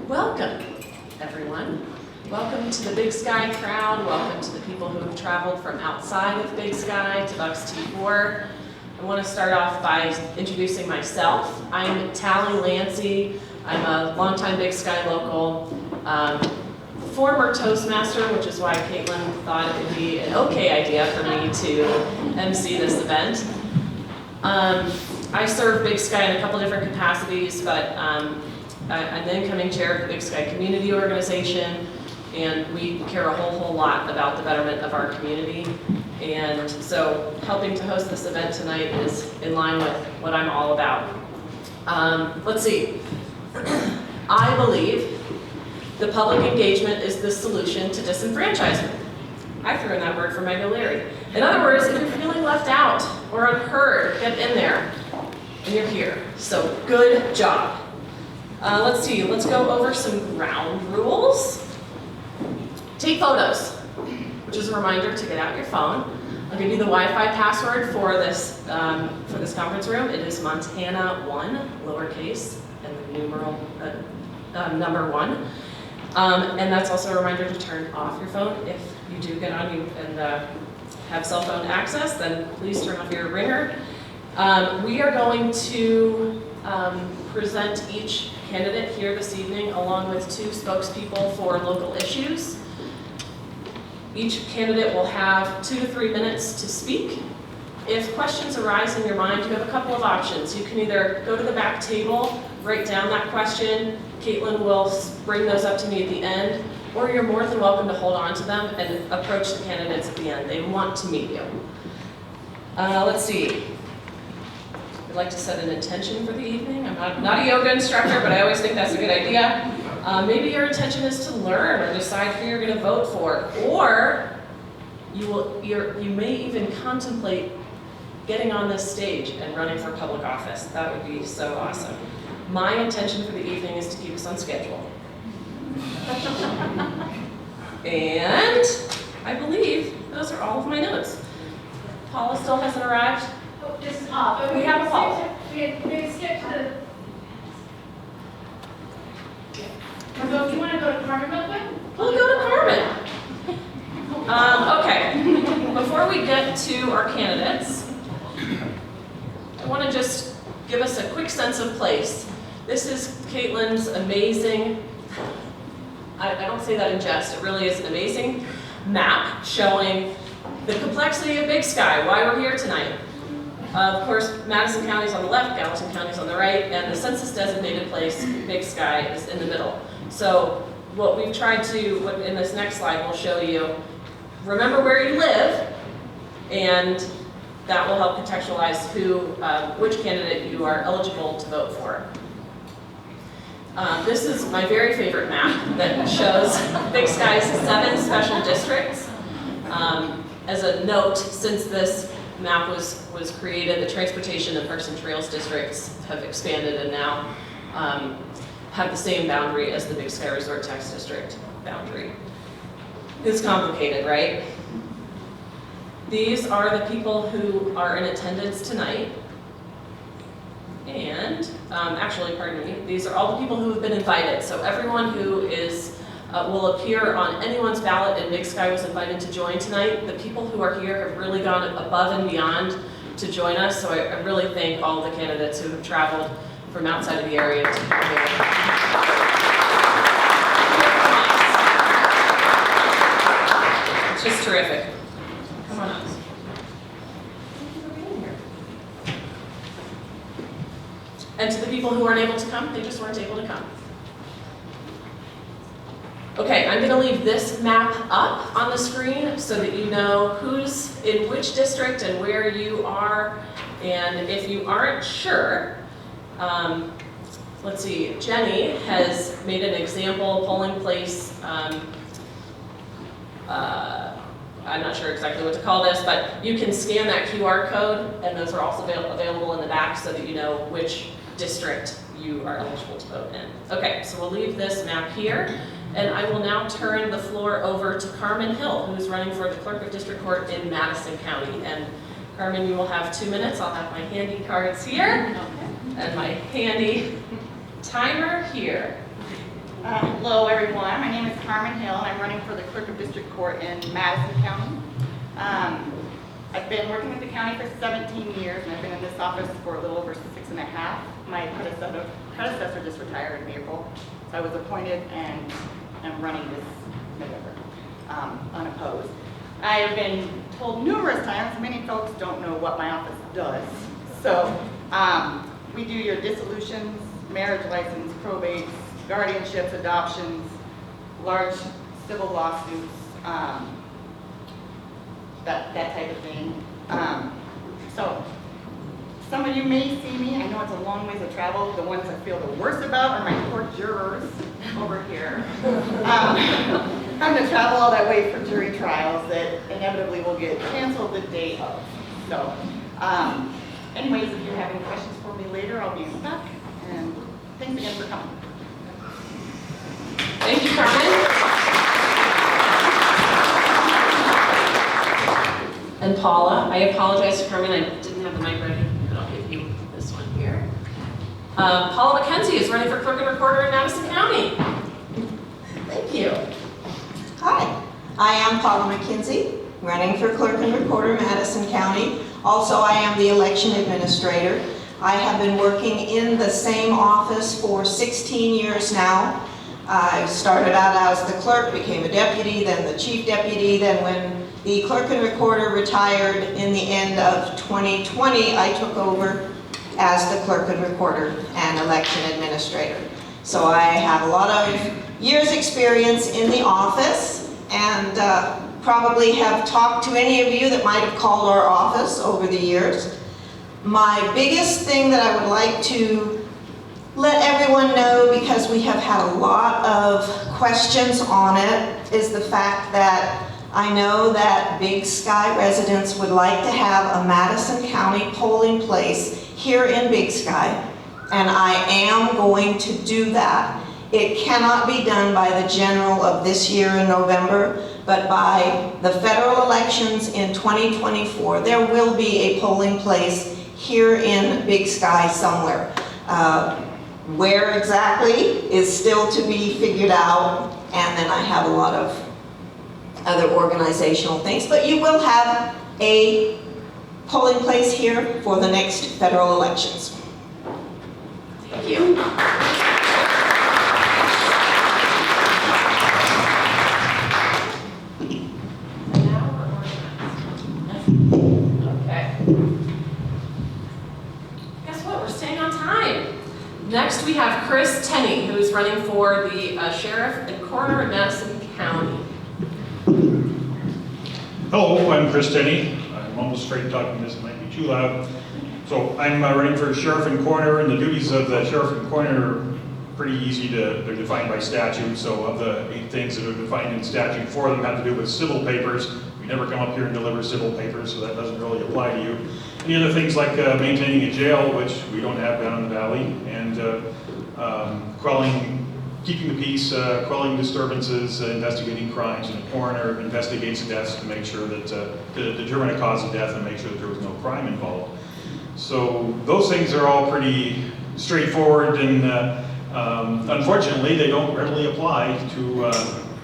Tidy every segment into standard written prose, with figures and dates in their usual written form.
Welcome, everyone. Welcome to the Big Sky crowd. Welcome to the people who have traveled from outside of Big Sky to Bucks T4. I want to start off by introducing myself. I'm Tally Lancey. I'm a longtime Big Sky local, former Toastmaster, which is why Caitlin thought it would be an okay idea for me to MC this event. I serve Big Sky in a couple different capacities, but I'm the incoming chair of the Big Sky Community Organization, and we care a whole lot about the betterment of our community. And so helping to host this event tonight is in line with what I'm all about. Let's see. I believe the public engagement is the solution to disenfranchisement. I threw in that word for Mega Larry. In other words, if you're feeling left out or unheard, get in there, and you're here. So good job. Let's see, let's go over some ground rules. Take photos, which is a reminder to get out your phone. I'll give you the Wi-Fi password for this conference room. It is Montana1, lowercase, and the numeral number 1. And that's also a reminder to turn off your phone. If you do get on and have cell phone access, then please turn off your ringer. We are going to present each candidate here this evening along with 2 spokespeople for local issues. Each candidate will have 2 to 3 minutes to speak. If questions arise in your mind, you have a couple of options. You can either go to the back table, write down that question, Caitlin will bring those up to me at the end, or you're more than welcome to hold on to them and approach the candidates at the end. They want to meet you. Let's see. I'd like to set an intention for the evening. I'm not a yoga instructor, but I always think that's a good idea. Maybe your intention is to learn or decide who you're going to vote for, or you may even contemplate getting on this stage and running for public office. That would be so awesome. My intention for the evening is to keep us on schedule. And I believe those are all of my notes. Paula still hasn't arrived? Oh, just we have a Paula. We skip to the. So if you want to go to Carmen real quick? We'll go to Carmen. Okay, before we get to our candidates, I want to just give us a quick sense of place. This is Caitlin's amazing, I don't say that in jest, it really is an amazing map showing the complexity of Big Sky, why we're here tonight. Of course, Madison County's on the left, Gallatin County's on the right, and the census designated place, Big Sky, is in the middle. So what we've tried to, in this next slide, we'll show you, remember where you live, and that will help contextualize which candidate you are eligible to vote for. This is my very favorite map that shows Big Sky's 7 special districts. As a note, since this map was created, the Transportation and Parks and Trails districts have expanded and now have the same boundary as the Big Sky Resort Tax District boundary. It's complicated, right? These are the people who are in attendance tonight. And, actually, pardon me, these are all the people who have been invited. So everyone who will appear on anyone's ballot in Big Sky was invited to join tonight. The people who are here have really gone above and beyond to join us. So I really thank all the candidates who have traveled from outside of the area to be here. It's just terrific. Come on up. And to the people who weren't able to come, they just weren't able to come. Okay, I'm going to leave this map up on the screen so that you know who's in which district and where you are. And if you aren't sure, let's see, Jenny has made an example polling place. I'm not sure exactly what to call this, but you can scan that QR code, and those are also available in the back so that you know which district you are eligible to vote in. Okay, so we'll leave this map here, and I will now turn the floor over to Carmen Hill, who's running for the Clerk of District Court in Madison County. And Carmen, you will have 2 minutes. I'll have my handy cards here, and my handy timer here. Hello, everyone. My name is Carmen Hill, and I'm running for the Clerk of District Court in Madison County. I've been working with the county for 17 years, and I've been in this office for a little over 6.5. My predecessor just retired in April, so I was appointed and am running this November, unopposed. I have been told numerous times, many folks don't know what my office does. So we do your dissolutions, marriage license, probates, guardianships, adoptions, large civil lawsuits, that type of thing. So some of you may see me. I know it's a long ways to travel. The ones I feel the worst about are my poor jurors over here. Having to travel all that way for jury trials that inevitably will get canceled the day of. So anyways, if you have any questions for me later, I'll be in touch. And thanks again for coming. Thank you, Carmen. And Paula, I apologize to Carmen, I didn't have the mic ready, but I'll give you this one here. Paula McKenzie is running for Clerk and Recorder in Madison County. Thank you. Hi, I am Paula McKenzie, running for Clerk and Recorder, Madison County. Also, I am the election administrator. I have been working in the same office for 16 years now. I started out as the clerk, became a deputy, then the chief deputy, then when the clerk and recorder retired in the end of 2020, I took over as the clerk and recorder and election administrator. So I have a lot of years experience in the office and probably have talked to any of you that might have called our office over the years. My biggest thing that I would like to let everyone know, because we have had a lot of questions on it, is the fact that I know that Big Sky residents would like to have a Madison County polling place here in Big Sky, and I am going to do that. It cannot be done by the general of this year in November, but by the federal elections in 2024, there will be a polling place here in Big Sky somewhere. Where exactly is still to be figured out, and then I have a lot of other organizational things, but you will have a polling place here for the next federal elections. Thank you. And now we're organized. Okay. Guess what? We're staying on time. Next, we have Chris Tenney, who's running for the sheriff and coroner in Madison County. Hello, I'm Chris Tenney. I'm almost straight talking, this might be too loud. So I'm running for sheriff and coroner, and the duties of the sheriff and coroner are pretty easy they're defined by statute. So of the 8 things that are defined in statute, 4 of them have to do with civil papers. We never come up here and deliver civil papers, so that doesn't really apply to you. Any other things like maintaining a jail, which we don't have down in the valley, and keeping the peace, quelling disturbances, investigating crimes, and the coroner investigates deaths to make sure that, to determine a cause of death and make sure that there was no crime involved. So those things are all pretty straightforward, and unfortunately they don't readily apply to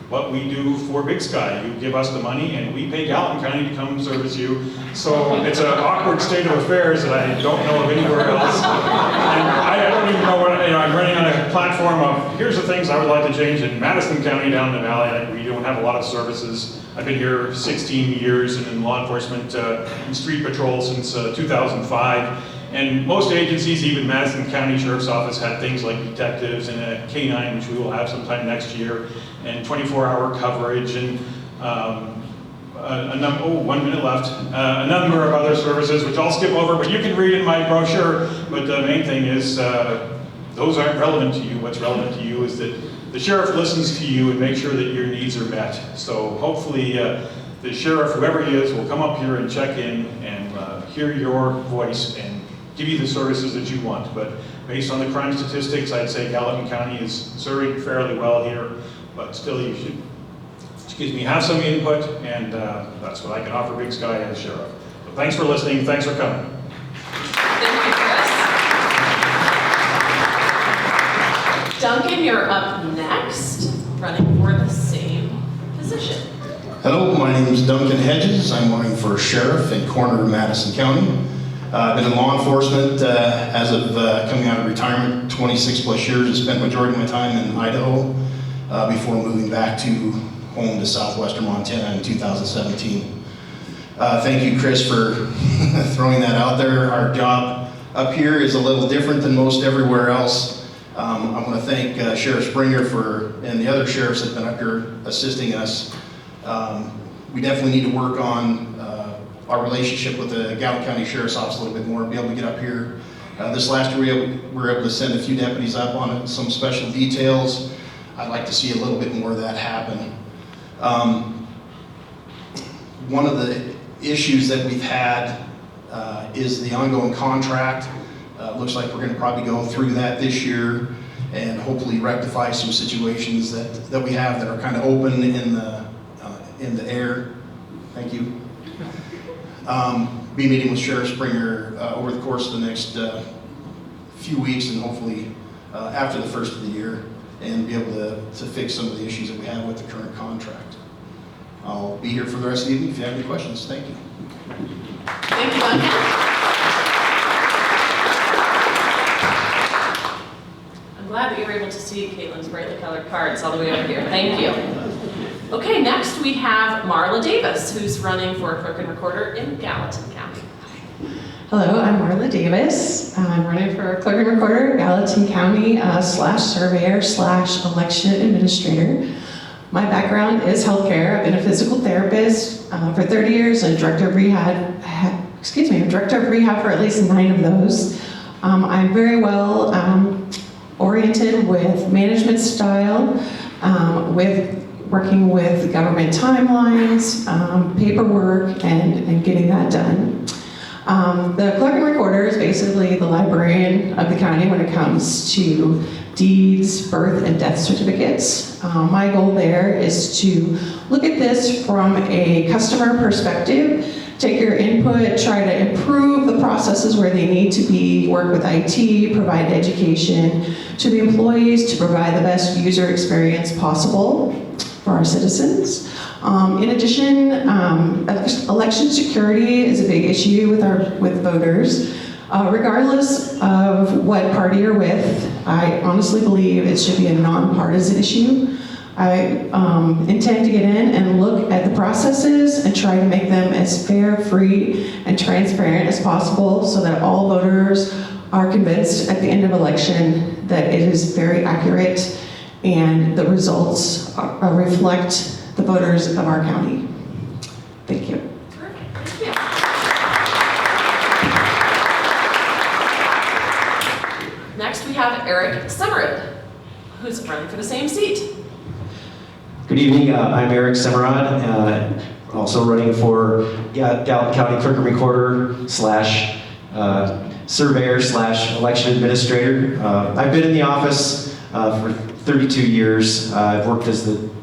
what we do for Big Sky. You give us the money and we pay Gallatin County to come service you. So it's an awkward state of affairs that I don't know of anywhere else. And I don't even know what, I'm running on a platform of, here's the things I would like to change in Madison County down in the valley. We don't have a lot of services. I've been here 16 years and in law enforcement and street patrol since 2005. And most agencies, even Madison County Sheriff's Office, had things like detectives and a K-9, which we will have sometime next year, and 24-hour coverage, and 1 minute left, a number of other services, which I'll skip over, but you can read in my brochure. But the main thing is, those aren't relevant to you. What's relevant to you is that the sheriff listens to you and makes sure that your needs are met. So hopefully the sheriff, whoever he is, will come up here and check in and hear your voice and give you the services that you want. But based on the crime statistics, I'd say Gallatin County is serving fairly well here, but still you should, have some input, and that's what I can offer Big Sky as sheriff. So thanks for listening, thanks for coming. Thank you, Chris. Duncan, you're up next, running for the same position. Hello, my name is Duncan Hedges. I'm running for sheriff in Corner of Madison County. I've been in law enforcement as of coming out of retirement, 26 plus years. I spent majority of my time in Idaho before moving back to home to southwestern Montana in 2017. Thank you, Chris, for throwing that out there. Our job up here is a little different than most everywhere else. I want to thank Sheriff Springer and the other sheriffs that have been up here assisting us. We definitely need to work on our relationship with the Gallup County Sheriff's Office a little bit more, be able to get up here. This last year we were able to send a few deputies up on some special details. I'd like to see a little bit more of that happen. One of the issues that we've had is the ongoing contract. Looks like we're going to probably go through that this year and hopefully rectify some situations that we have that are kind of open in the air. Thank you. Be meeting with Sheriff Springer over the course of the next few weeks and hopefully after the first of the year, and be able to fix some of the issues that we have with the current contract. I'll be here for the rest of the evening if you have any questions. Thank you. Thank you, Duncan. I'm glad that you were able to see Caitlin's brightly colored cards all the way over here. Thank you. Okay, next we have Marla Davis, who's running for clerk and recorder in Gallatin County. Hello, I'm Marla Davis. I'm running for clerk and recorder, Gallatin County /surveyor/election administrator. My background is healthcare. I've been a physical therapist for 30 years and director of rehab for at least 9 of those. I'm very well oriented with management style, with working with government timelines, paperwork, and getting that done. The clerk and recorder is basically the librarian of the county when it comes to deeds, birth, and death certificates. My goal there is to look at this from a customer perspective, take your input, try to improve the processes where they need to be, work with IT, provide education to the employees to provide the best user experience possible for our citizens. In addition, election security is a big issue with voters. Regardless of what party you're with, I honestly believe it should be a nonpartisan issue. I intend to get in and look at the processes and try to make them as fair, free, and transparent as possible so that all voters are convinced at the end of election that it is very accurate and the results reflect the voters of our county. Thank you. Terrific, thank you. Next we have Eric Semerad, who's running for the same seat. Good evening, I'm Eric Semerad, also running for Gallup County Clerk and Recorder / Surveyor / Election Administrator. I've been in the office for 32 years. I've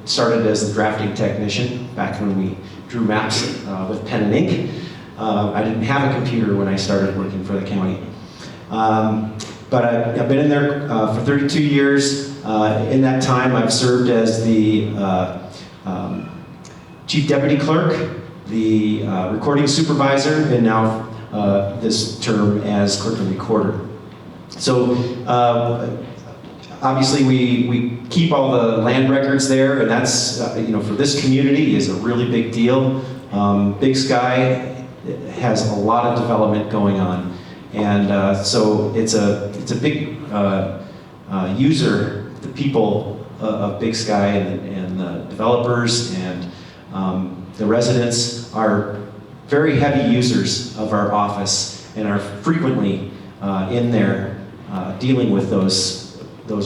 started as the drafting technician back when we drew maps with pen and ink. I didn't have a computer when I started working for the county. But I've been in there for 32 years. In that time, I've served as the Chief Deputy Clerk, the Recording Supervisor, and now this term as Clerk and Recorder. So obviously we keep all the land records there, and that's, for this community is a really big deal. Big Sky has a lot of development going on. And so it's a big user, the people of Big Sky and the developers and the residents are very heavy users of our office and are frequently in there dealing with those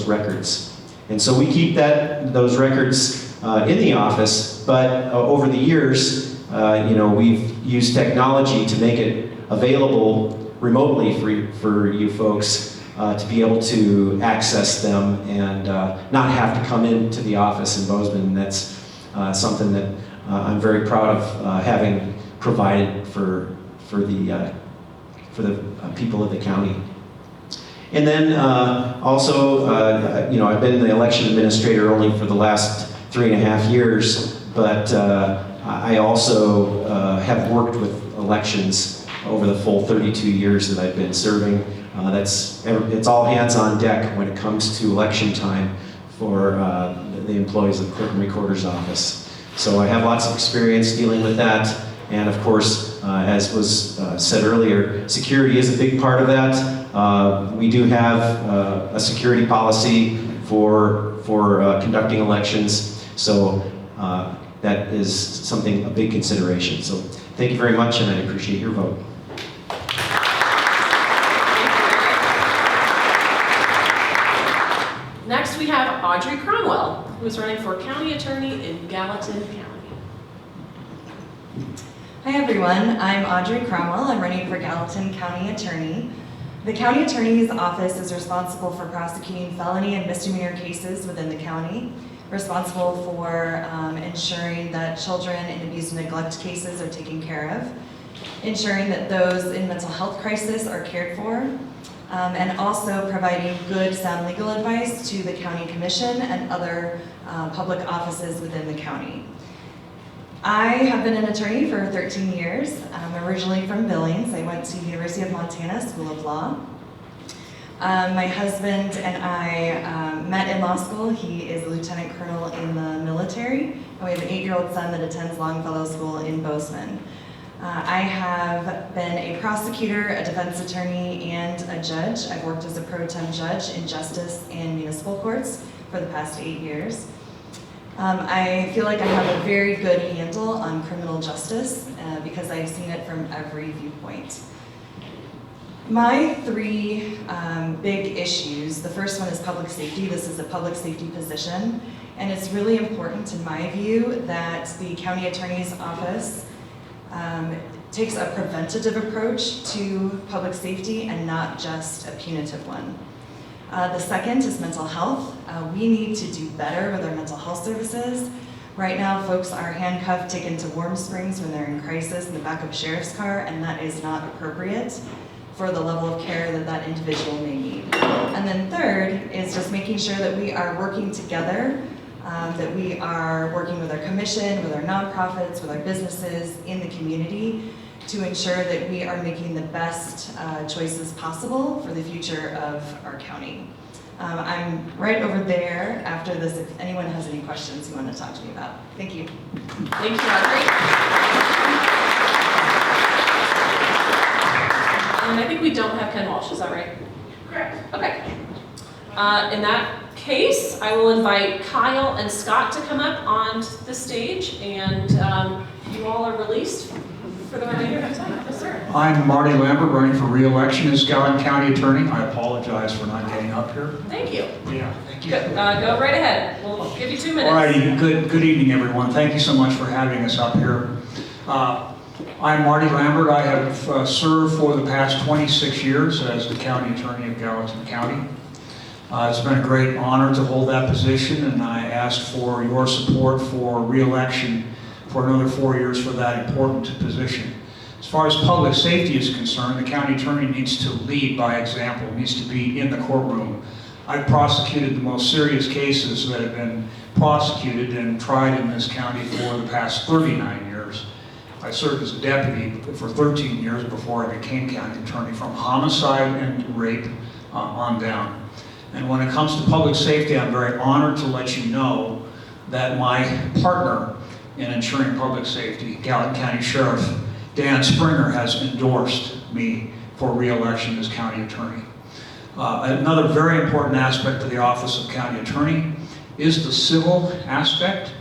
records. And so we keep those records in the office, but over the years, we've used technology to make it available remotely for you folks to be able to access them and not have to come into the office in Bozeman. And that's something that I'm very proud of having provided for the people of the county. And then also, I've been the election administrator only for the last 3.5 years, but I also have worked with elections over the full 32 years that I've been serving. It's all hands on deck when it comes to election time for the employees of the Clerk and Recorder's Office. So I have lots of experience dealing with that. And of course, as was said earlier, security is a big part of that. We do have a security policy for conducting elections. So that is a big consideration. So thank you very much, and I appreciate your vote. Next, we have Audrey Cromwell, who is running for county attorney in Gallatin County. Hi everyone, I'm Audrey Cromwell. I'm running for Gallatin County Attorney. The County Attorney's Office is responsible for prosecuting felony and misdemeanor cases within the county, responsible for ensuring that children in abuse and neglect cases are taken care of, ensuring that those in mental health crisis are cared for, and also providing good, sound legal advice to the County Commission and other public offices within the county. I have been an attorney for 13 years. I'm originally from Billings. I went to University of Montana School of Law. My husband and I met in law school. He is a lieutenant colonel in the military, and we have an 8-year-old son that attends Longfellow School in Bozeman. I have been a prosecutor, a defense attorney, and a judge. I've worked as a pro tem judge in justice and municipal courts for the past 8 years. I feel like I have a very good handle on criminal justice because I've seen it from every viewpoint. My 3 big issues, the first one is public safety. This is a public safety position, and it's really important in my view that the county attorney's office takes a preventative approach to public safety and not just a punitive one. The second is mental health. We need to do better with our mental health services. Right now, folks are handcuffed, taken to Warm Springs when they're in crisis in the back of a sheriff's car, and that is not appropriate for the level of care that that individual may need. And then third is just making sure that we are working together, that we are working with our commission, with our nonprofits, with our businesses in the community to ensure that we are making the best choices possible for the future of our county. I'm right over there after this if anyone has any questions you want to talk to me about. Thank you. Thank you, Audrey. And I think we don't have Ken Walsh, is that right? Correct. Okay. In that case, I will invite Kyle and Scott to come up on the stage, and you all are released for the remainder of time. Yes, sir. I'm Marty Lambert, running for re-election as Gallatin County Attorney. I apologize for not getting up here. Thank you. Yeah, thank you. Go right ahead. We'll give you 2 minutes. All righty, good evening, everyone. Thank you so much for having us up here. I'm Marty Lambert. I have served for the past 26 years as the County Attorney of Gallatin County. It's been a great honor to hold that position, and I ask for your support for re-election for another 4 years for that important position. As far as public safety is concerned, the county attorney needs to lead by example, needs to be in the courtroom. I've prosecuted the most serious cases that have been prosecuted and tried in this county for the past 39 years. I served as a deputy for 13 years before I became county attorney, from homicide and rape on down. And when it comes to public safety, I'm very honored to let you know that my partner in ensuring public safety, Gallatin County Sheriff Dan Springer, has endorsed me for re-election as county attorney. Another very important aspect of the office of county attorney is the civil aspect.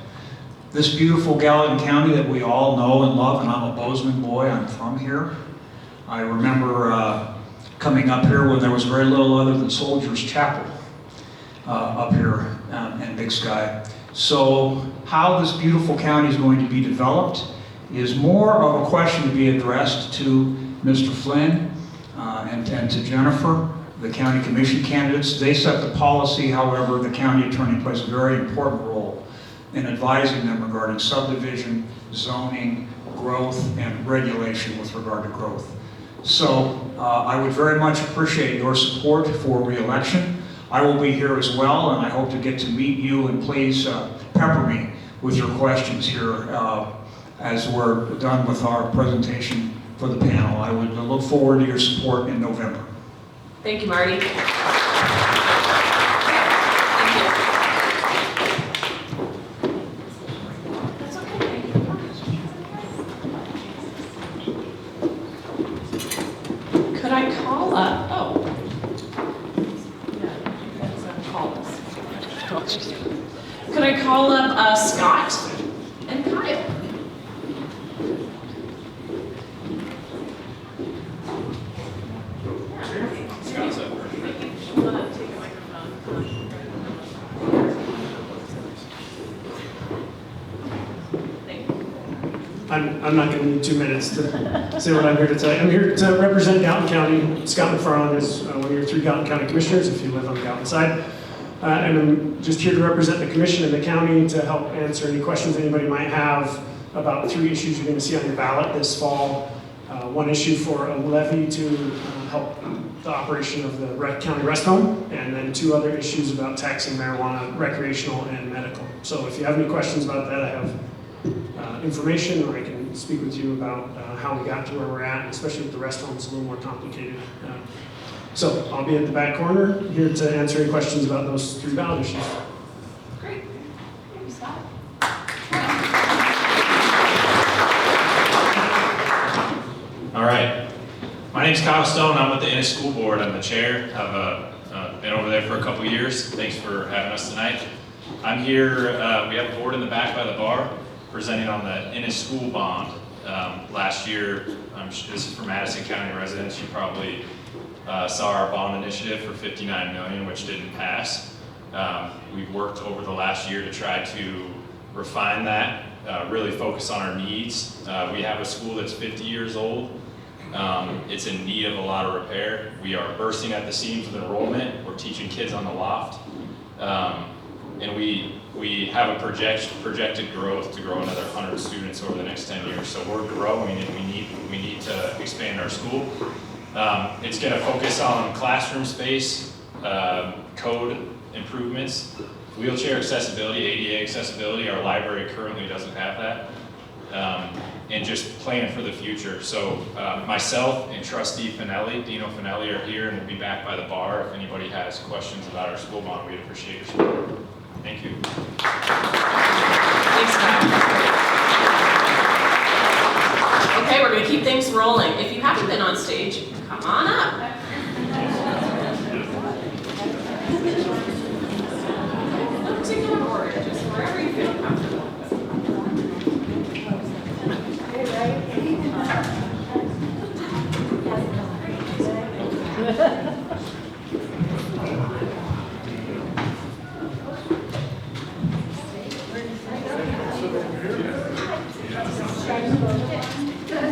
This beautiful Gallatin County that we all know and love, and I'm a Bozeman boy, I'm from here. I remember coming up here when there was very little other than Soldiers Chapel up here in Big Sky. So how this beautiful county is going to be developed is more of a question to be addressed to Mr. Flynn and to Jennifer, the county commission candidates. They set the policy, however, the county attorney plays a very important role in advising them regarding subdivision, zoning, growth, and regulation with regard to growth. So I would very much appreciate your support for re-election. I will be here as well, and I hope to get to meet you, and please pepper me with your questions here as we're done with our presentation for the panel. I would look forward to your support in November. Thank you, Marty. Thank you. Could I call up, could I call up Scott and Kyle? I'm not going to need 2 minutes to say what I'm here to tell you. I'm here to represent Gallatin County. Scott McFarland is one of your 3 Gallatin County commissioners if you live on the Gallatin side. And I'm just here to represent the commission and the county to help answer any questions anybody might have about 3 issues you're going to see on your ballot this fall. 1 issue for a levy to help the operation of the county rest home, and then 2 other issues about taxing marijuana, recreational and medical. So if you have any questions about that, I have information, or I can speak with you about how we got to where we're at, especially with the rest home, it's a little more complicated. So I'll be at the back corner here to answer any questions about those 3 ballot issues. Great. Thank you, Scott. All right. My name's Kyle Stone. I'm with the Ennis School Board. I'm the chair. I've been over there for a couple years. Thanks for having us tonight. I'm here, we have a board in the back by the bar presenting on the Ennis School Bond. Last year, this is for Madison County residents, you probably saw our bond initiative for $59 million, which didn't pass. We've worked over the last year to try to refine that, really focus on our needs. We have a school that's 50 years old. It's in need of a lot of repair. We are bursting at the seams with enrollment. We're teaching kids on the loft. And we have a projected growth to grow another 100 students over the next 10 years. So we're growing, and we need to expand our school. It's going to focus on classroom space, code improvements, wheelchair accessibility, ADA accessibility. Our library currently doesn't have that. And just planning for the future. So myself and Trustee Finelli, Dino Finelli, are here, and we'll be back by the bar if anybody has questions about our school bond. We'd appreciate your support. Thank you. Thanks, Kyle. Okay, we're going to keep things rolling. If you haven't been on stage, come on up. No particular order, just wherever you feel comfortable.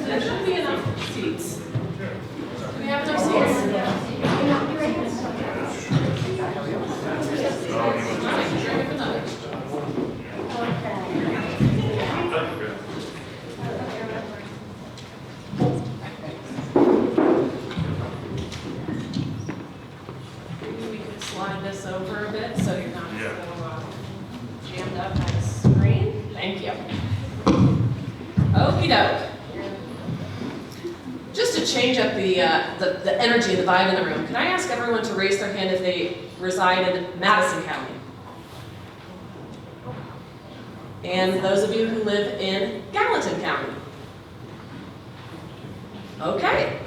There should be enough seats. Do we have enough seats? Maybe we could slide this over a bit so you're not so jammed up by the screen. Thank you. Okie doke. Just to change up the energy, the vibe in the room, can I ask everyone to raise their hand if they reside in Madison County? And those of you who live in Gallatin County? Okay.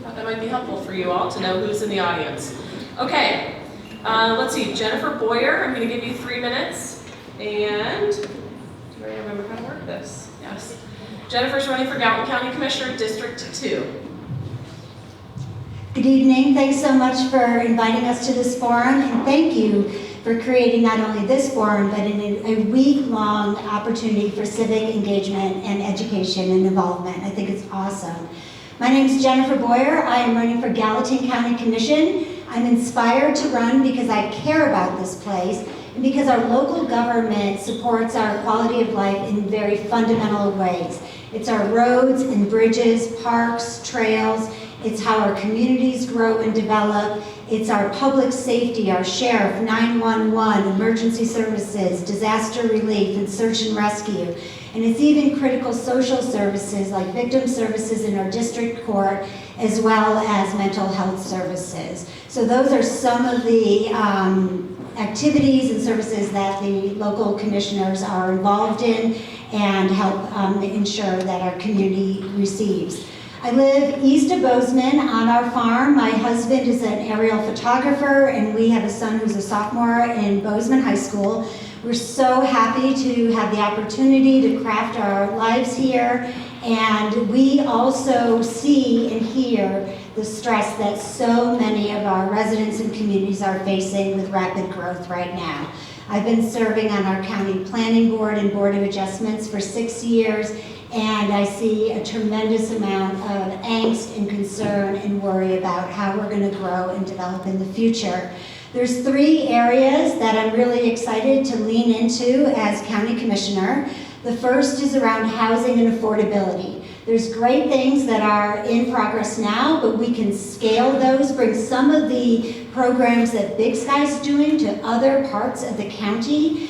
Thought that might be helpful for you all to know who's in the audience. Okay, let's see, Jennifer Boyer, I'm going to give you 3 minutes. And do I remember how to work this? Yes. Jennifer's running for Gallatin County Commissioner, District 2. Good evening. Thanks so much for inviting us to this forum, and thank you for creating not only this forum, but a week-long opportunity for civic engagement and education and involvement. I think it's awesome. My name is Jennifer Boyer. I am running for Gallatin County Commission. I'm inspired to run because I care about this place and because our local government supports our quality of life in very fundamental ways. It's our roads and bridges, parks, trails. It's how our communities grow and develop. It's our public safety, our sheriff, 911, emergency services, disaster relief, and search and rescue. And it's even critical social services like victim services in our district court, as well as mental health services. So those are some of the activities and services that the local commissioners are involved in and help ensure that our community receives. I live east of Bozeman on our farm. My husband is an aerial photographer, and we have a son who's a sophomore in Bozeman High School. We're so happy to have the opportunity to craft our lives here, and we also see and hear the stress that so many of our residents and communities are facing with rapid growth right now. I've been serving on our county planning board and board of adjustments for 6 years, and I see a tremendous amount of angst and concern and worry about how we're going to grow and develop in the future. There's 3 areas that I'm really excited to lean into as county commissioner. The first is around housing and affordability. There's great things that are in progress now, but we can scale those, bring some of the programs that Big Sky's doing to other parts of the county,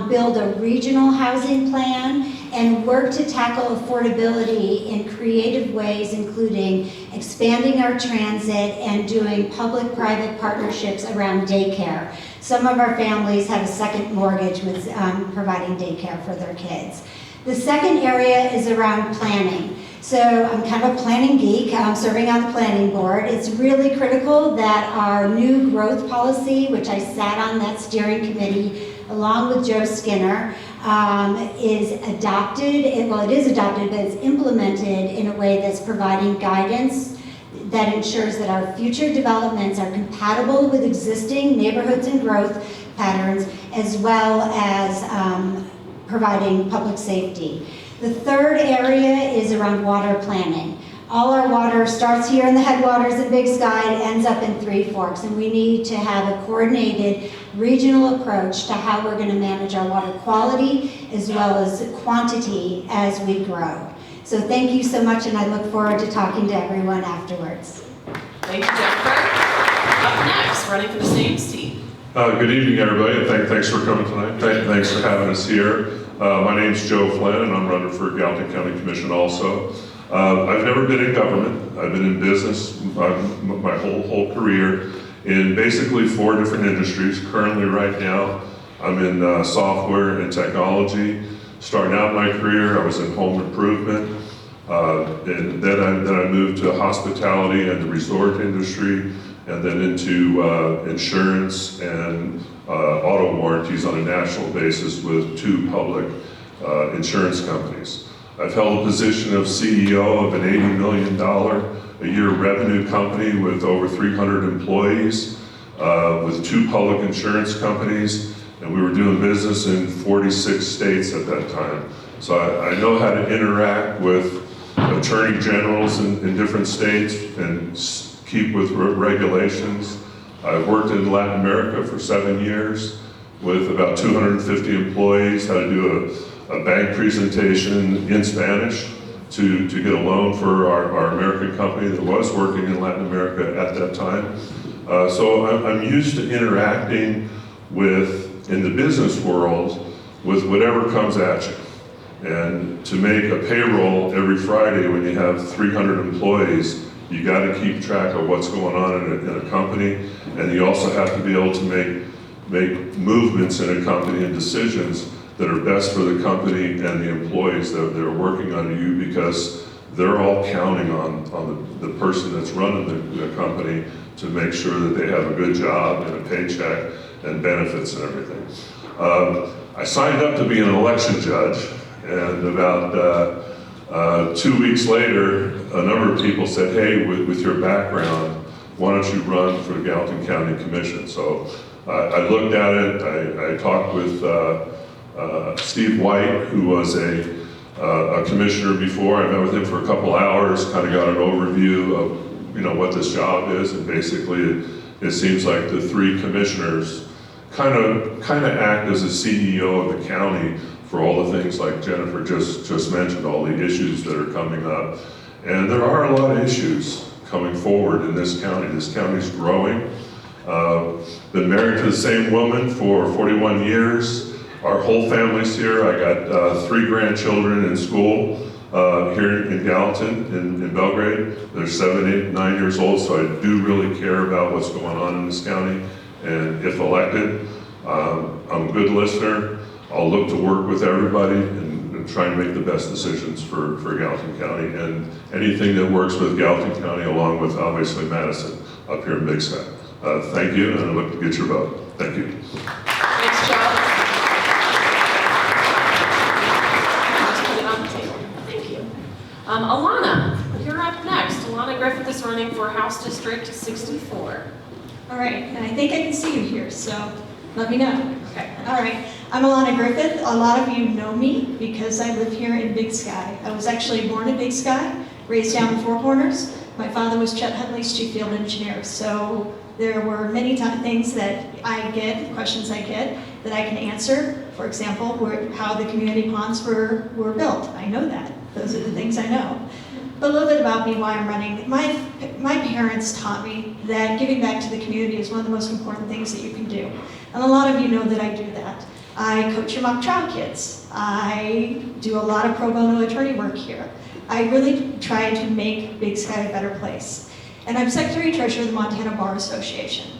build a regional housing plan, and work to tackle affordability in creative ways, including expanding our transit and doing public-private partnerships around daycare. Some of our families have a second mortgage with providing daycare for their kids. The second area is around planning. So I'm kind of a planning geek, serving on the planning board. It's really critical that our new growth policy, which I sat on that steering committee along with Joe Skinner, is adopted. Well, it is adopted, but it's implemented in a way that's providing guidance that ensures that our future developments are compatible with existing neighborhoods and growth patterns, as well as providing public safety. The third area is around water planning. All our water starts here in the headwaters at Big Sky and ends up in Three Forks, and we need to have a coordinated regional approach to how we're going to manage our water quality as well as quantity as we grow. So thank you so much, and I look forward to talking to everyone afterwards. Thank you, Jennifer. Up next, running for the same seat. Good evening, everybody, and thanks for coming tonight. Thanks for having us here. My name's Joe Flynn, and I'm running for Gallatin County Commission also. I've never been in government. I've been in business my whole career in basically 4 different industries. Currently, right now, I'm in software and technology. Starting out my career, I was in home improvement. And then I moved to hospitality and the resort industry, and then into insurance and auto warranties on a national basis with 2 public insurance companies. I've held a position of CEO of an $80 million a year revenue company with over 300 employees, with 2 public insurance companies, and we were doing business in 46 states at that time. So I know how to interact with attorney generals in different states and keep with regulations. I've worked in Latin America for 7 years with about 250 employees, how to do a bank presentation in Spanish to get a loan for our American company that was working in Latin America at that time. So I'm used to interacting in the business world with whatever comes at you. And to make a payroll every Friday when you have 300 employees, you got to keep track of what's going on in a company, and you also have to be able to make movements in a company and decisions that are best for the company and the employees that are working under you, because they're all counting on the person that's running the company to make sure that they have a good job and a paycheck and benefits and everything. I signed up to be an election judge, and about 2 weeks later, a number of people said, hey, with your background, why don't you run for the Gallatin County Commission? So I looked at it, I talked with Steve White, who was a commissioner before. I met with him for a couple hours, kind of got an overview of what this job is, and basically it seems like the three commissioners kind of act as a CEO of the county for all the things like Jennifer just mentioned, all the issues that are coming up. And there are a lot of issues coming forward in this county. This county's growing. Been married to the same woman for 41 years. Our whole family's here. I got 3 grandchildren in school here in Gallatin, in Belgrade. They're 7, 8, 9 years old, so I do really care about what's going on in this county. And if elected, I'm a good listener. I'll look to work with everybody and try and make the best decisions for Gallatin County, and anything that works with Gallatin County along with obviously Madison up here in Big Sky. Thank you, and I look to get your vote. Thank you. Thanks, Charles. Just put it on the table. Thank you. Alana, you're up next. Alana Griffith is running for House District 64. All right, and I think I can see you here, so let me know. Okay. All right. I'm Alana Griffith. A lot of you know me because I live here in Big Sky. I was actually born in Big Sky, raised down in Four Corners. My father was Chet Huntley's chief field engineer, so there were many things that I get, questions I get, that I can answer. For example, how the community ponds were built. I know that. Those are the things I know. But a little bit about me, why I'm running. My parents taught me that giving back to the community is one of the most important things that you can do. And a lot of you know that I do that. I coach your mock trial kids. I do a lot of pro bono attorney work here. I really try to make Big Sky a better place. And I'm Secretary Treasurer of the Montana Bar Association.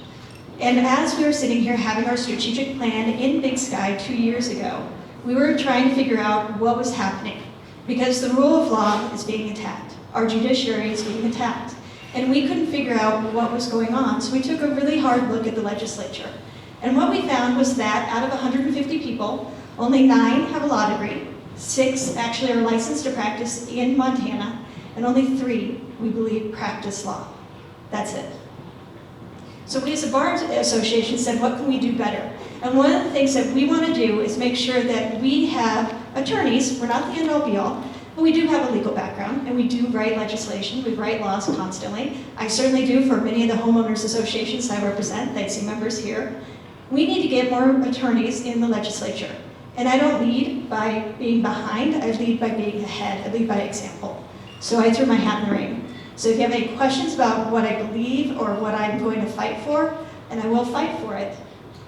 And as we were sitting here having our strategic plan in Big Sky 2 years ago, we were trying to figure out what was happening. Because the rule of law is being attacked. Our judiciary is being attacked. And we couldn't figure out what was going on, so we took a really hard look at the legislature. And what we found was that out of 150 people, only 9 have a law degree, 6 actually are licensed to practice in Montana, and only 3, we believe, practice law. That's it. So we as a bar association said, what can we do better? And one of the things that we want to do is make sure that we have attorneys. We're not the end all be all, but we do have a legal background, and we do write legislation. We write laws constantly. I certainly do for many of the homeowners associations I represent. I see members here. We need to get more attorneys in the legislature. And I don't lead by being behind, I lead by being ahead, I lead by example. So I threw my hat in the ring. So if you have any questions about what I believe or what I'm going to fight for, and I will fight for it,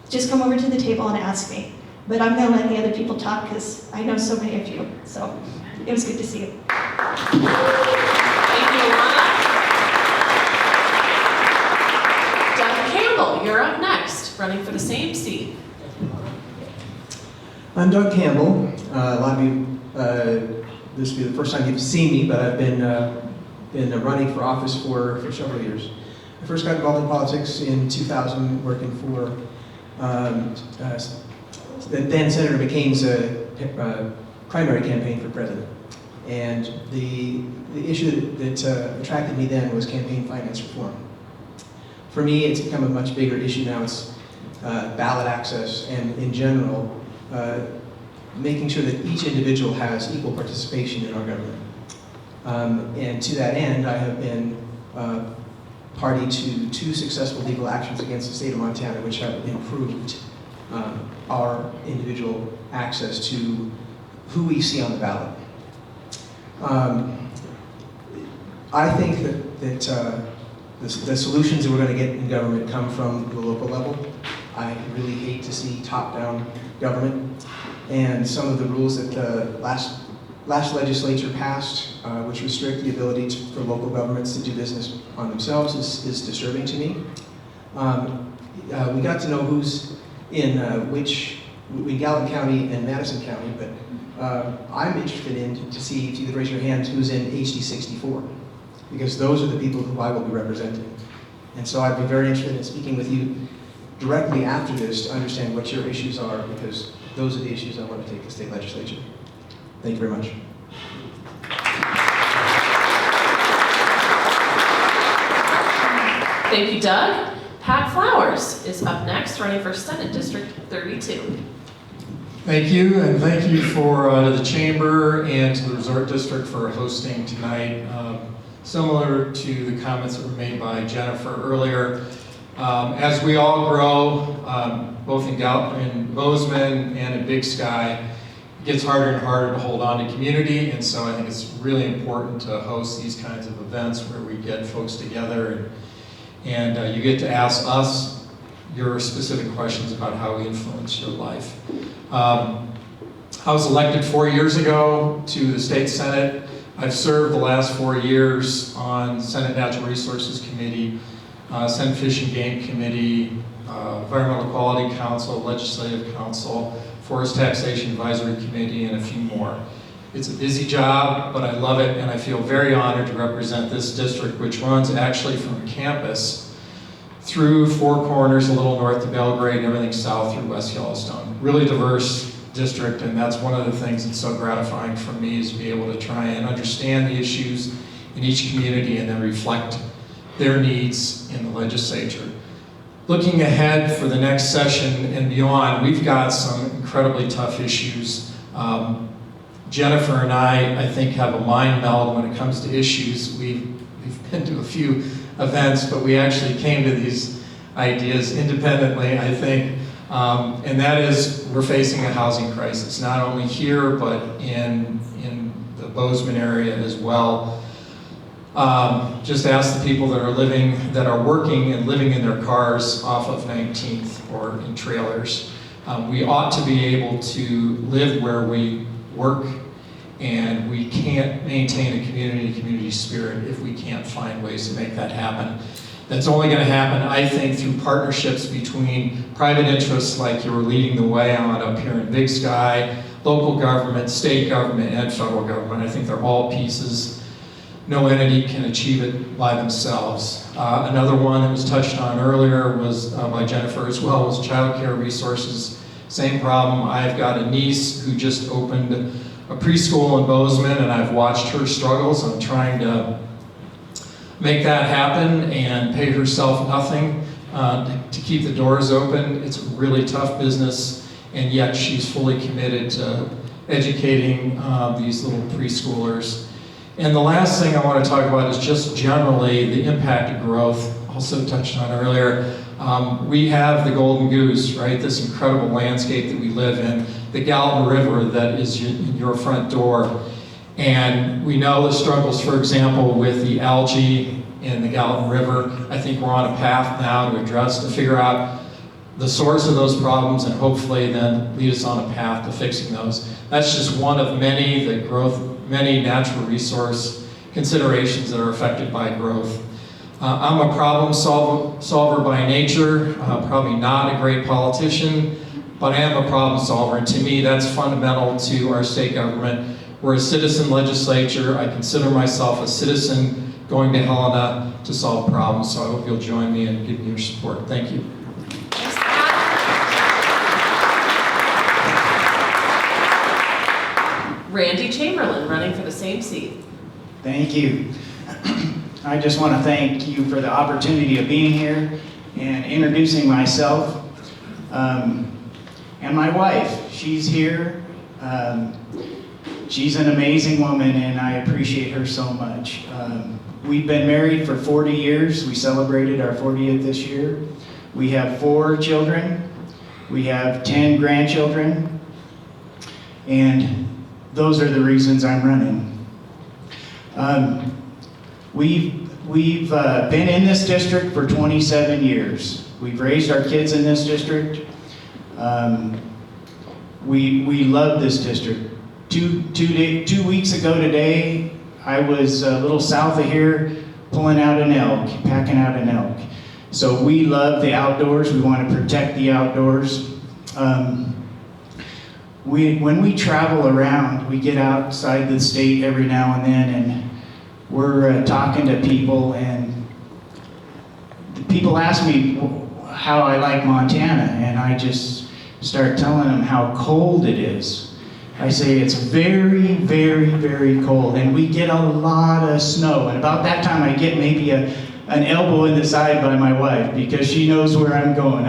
just come over to the table and ask me. But I'm gonna let the other people talk because I know so many of you. So it was good to see you. Thank you, Alana. Doug Campbell, you're up next, running for the same seat. I'm Doug Campbell. A lot of you, this will be the first time you've seen me, but I've been running for office for several years. I first got involved in politics in 2000, working for then Senator McCain's primary campaign for president. And the issue that attracted me then was campaign finance reform. For me, it's become a much bigger issue now. It's ballot access, and in general, making sure that each individual has equal participation in our government. And to that end, I have been party to 2 successful legal actions against the state of Montana, which have improved our individual access to who we see on the ballot. I think that the solutions that we're going to get in government come from the local level. I really hate to see top-down government, and some of the rules that the last legislature passed, which restrict the ability for local governments to do business on themselves, is disturbing to me. We got to know who's in Gallatin County and Madison County, but I'm interested in to see if you could raise your hand who's in HD 64, because those are the people who I will be representing. And so I'd be very interested in speaking with you directly after this to understand what your issues are, because those are the issues I want to take to state legislature. Thank you very much. Thank you, Doug. Pat Flowers is up next, running for Senate District 32. Thank you, and thank you to the Chamber and to the Resort District for hosting tonight. Similar to the comments that were made by Jennifer earlier, As we all grow, both in Bozeman and in Big Sky, it gets harder and harder to hold on to community, and so I think it's really important to host these kinds of events where we get folks together and you get to ask us your specific questions about how we influence your life. I was elected 4 years ago to the State Senate. I've served the last 4 years on Senate Natural Resources Committee, Senate Fish and Game Committee, Environmental Quality Council, Legislative Council, Forest Taxation Advisory Committee, and a few more. It's a busy job, but I love it, and I feel very honored to represent this district, which runs actually from campus through Four Corners, a little north of Belgrade, and everything south through West Yellowstone. Really diverse district, and that's one of the things that's so gratifying for me, is to be able to try and understand the issues in each community and then reflect their needs in the legislature. Looking ahead for the next session and beyond, we've got some incredibly tough issues. Jennifer and I think, have a mind meld when it comes to issues. We've been to a few events, but we actually came to these ideas independently, I think. And that is, we're facing a housing crisis, not only here, but in the Bozeman area as well. Just ask the people that are working and living in their cars off of 19th or in trailers. We ought to be able to live where we work, and we can't maintain a community spirit if we can't find ways to make that happen. That's only going to happen, I think, through partnerships between private interests like you were leading the way on up here in Big Sky, local government, state government, and federal government. I think they're all pieces. No entity can achieve it by themselves. Another one that was touched on earlier was by Jennifer as well, was child care resources. Same problem. I've got a niece who just opened a preschool in Bozeman, and I've watched her struggles. I'm trying to make that happen and pay herself nothing to keep the doors open. It's a really tough business, and yet she's fully committed to educating these little preschoolers. And the last thing I want to talk about is just generally the impact of growth, also touched on earlier. We have the Golden Goose, right? This incredible landscape that we live in, the Gallatin River that is in your front door. And we know the struggles, for example, with the algae in the Gallatin River. I think we're on a path now to figure out the source of those problems, and hopefully then lead us on a path to fixing those. That's just one of many natural resource considerations that are affected by growth. I'm a problem solver by nature, probably not a great politician, but I am a problem solver, and to me that's fundamental to our state government. We're a citizen legislature. I consider myself a citizen going to Helena to solve problems, so I hope you'll join me and give me your support. Thank you. Randy Chamberlain, running for the same seat. Thank you. I just want to thank you for the opportunity of being here and introducing myself. And my wife, she's here. She's an amazing woman, and I appreciate her so much. We've been married for 40 years. We celebrated our 40th this year. We have 4 children. We have 10 grandchildren. And those are the reasons I'm running. We've been in this district for 27 years. We've raised our kids in this district. We love this district. Two weeks ago today, I was a little south of here pulling out an elk, packing out an elk. So we love the outdoors. We want to protect the outdoors. When we travel around, we get outside the state every now and then, and we're talking to people, and people ask me how I like Montana, and I just start telling them how cold it is. I say it's very, very, very cold, and we get a lot of snow, and about that time I get maybe an elbow in the side by my wife, because she knows where I'm going.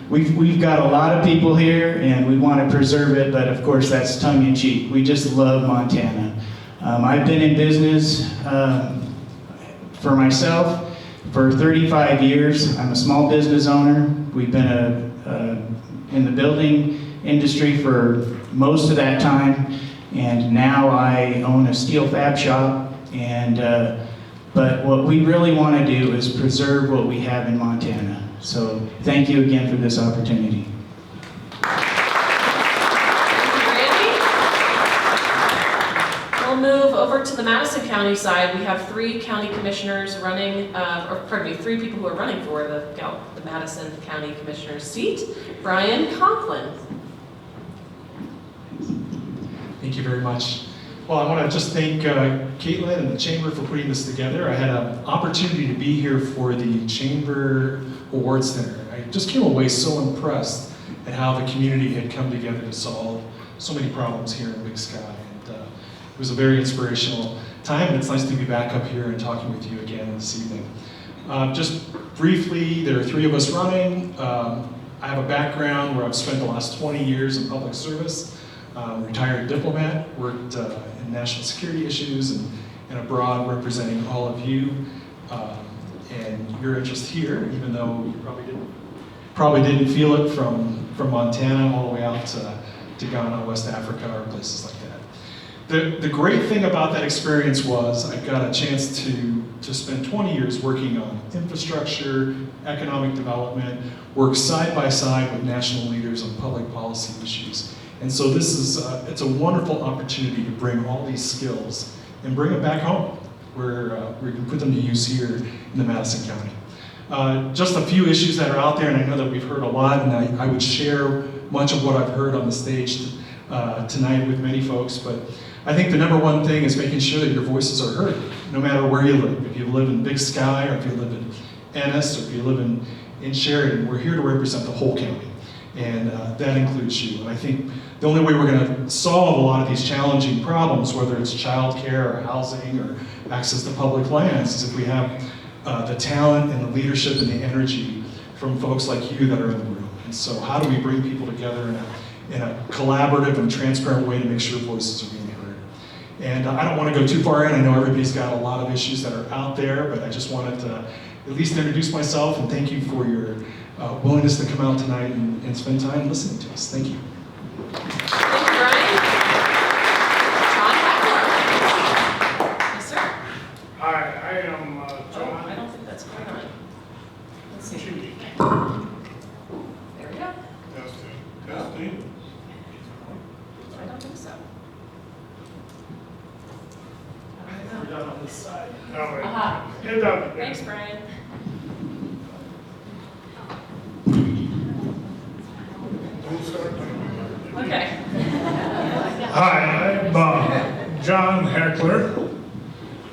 We've got a lot of people here, and we want to preserve it, but of course that's tongue-in-cheek. We just love Montana. I've been in business for myself for 35 years. I'm a small business owner. We've been in the building industry for most of that time, and now I own a steel fab shop. And but what we really want to do is preserve what we have in Montana. So thank you again for this opportunity. We'll move over to the Madison County side. We have 3 county commissioners running, or pardon me, 3 people who are running for the Madison County Commissioner's seat. Brian Conklin. Thank you very much. Well, I want to just thank Caitlin and the Chamber for putting this together. I had an opportunity to be here for the Chamber Awards Dinner. I just came away so impressed at how the community had come together to solve so many problems here in Big Sky. And it was a very inspirational time, and it's nice to be back up here and talking with you again this evening. Just briefly, there are 3 of us running. I have a background where I've spent the last 20 years in public service. Retired diplomat, worked in national security issues and abroad, representing all of you and your interest here, even though you probably didn't feel it from Montana all the way out to Ghana, West Africa, or places like that. The great thing about that experience was I got a chance to spend 20 years working on infrastructure, economic development, work side by side with national leaders on public policy issues. And so this is, it's a wonderful opportunity to bring all these skills and bring them back home, where we can put them to use here in the Madison County. Just a few issues that are out there, and I know that we've heard a lot, and I would share much of what I've heard on the stage tonight with many folks, but I think the #1 thing is making sure that your voices are heard, no matter where you live. If you live in Big Sky, or if you live in Ennis, or if you live in Sheridan, we're here to represent the whole county. And that includes you. And I think the only way we're going to solve a lot of these challenging problems, whether it's childcare or housing or access to public lands, is if we have the talent and the leadership and the energy from folks like you that are in the room. And so how do we bring people together in a collaborative and transparent way to make sure voices are being heard? And I don't want to go too far in. I know everybody's got a lot of issues that are out there, but I just wanted to at least introduce myself and thank you for your willingness to come out tonight and spend time listening to us. Thank you. Thank you, Brian. John Hackler. Yes, sir. Hi, I am John. I don't think that's quite on. Let's see. There we go. Testing. I don't think so. We're done on this side. Aha. Get done. Thanks, Brian. Okay. Hi, I'm John Heckler.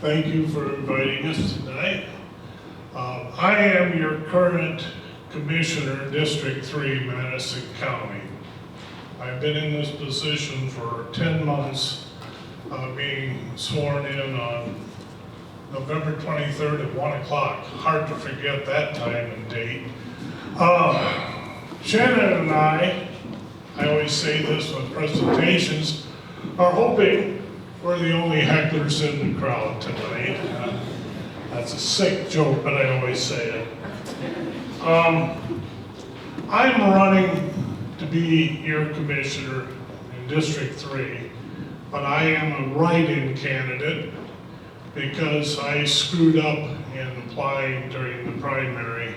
Thank you for inviting us tonight. I am your current Commissioner, District 3, Madison County. I've been in this position for 10 months, being sworn in on November 23rd at 1 o'clock. Hard to forget that time and date. Shannon and I always say this with presentations, are hoping we're the only hecklers in the crowd tonight. That's a sick joke, but I always say it. I'm running to be your commissioner in District 3, but I am a write-in candidate because I screwed up in applying during the primary,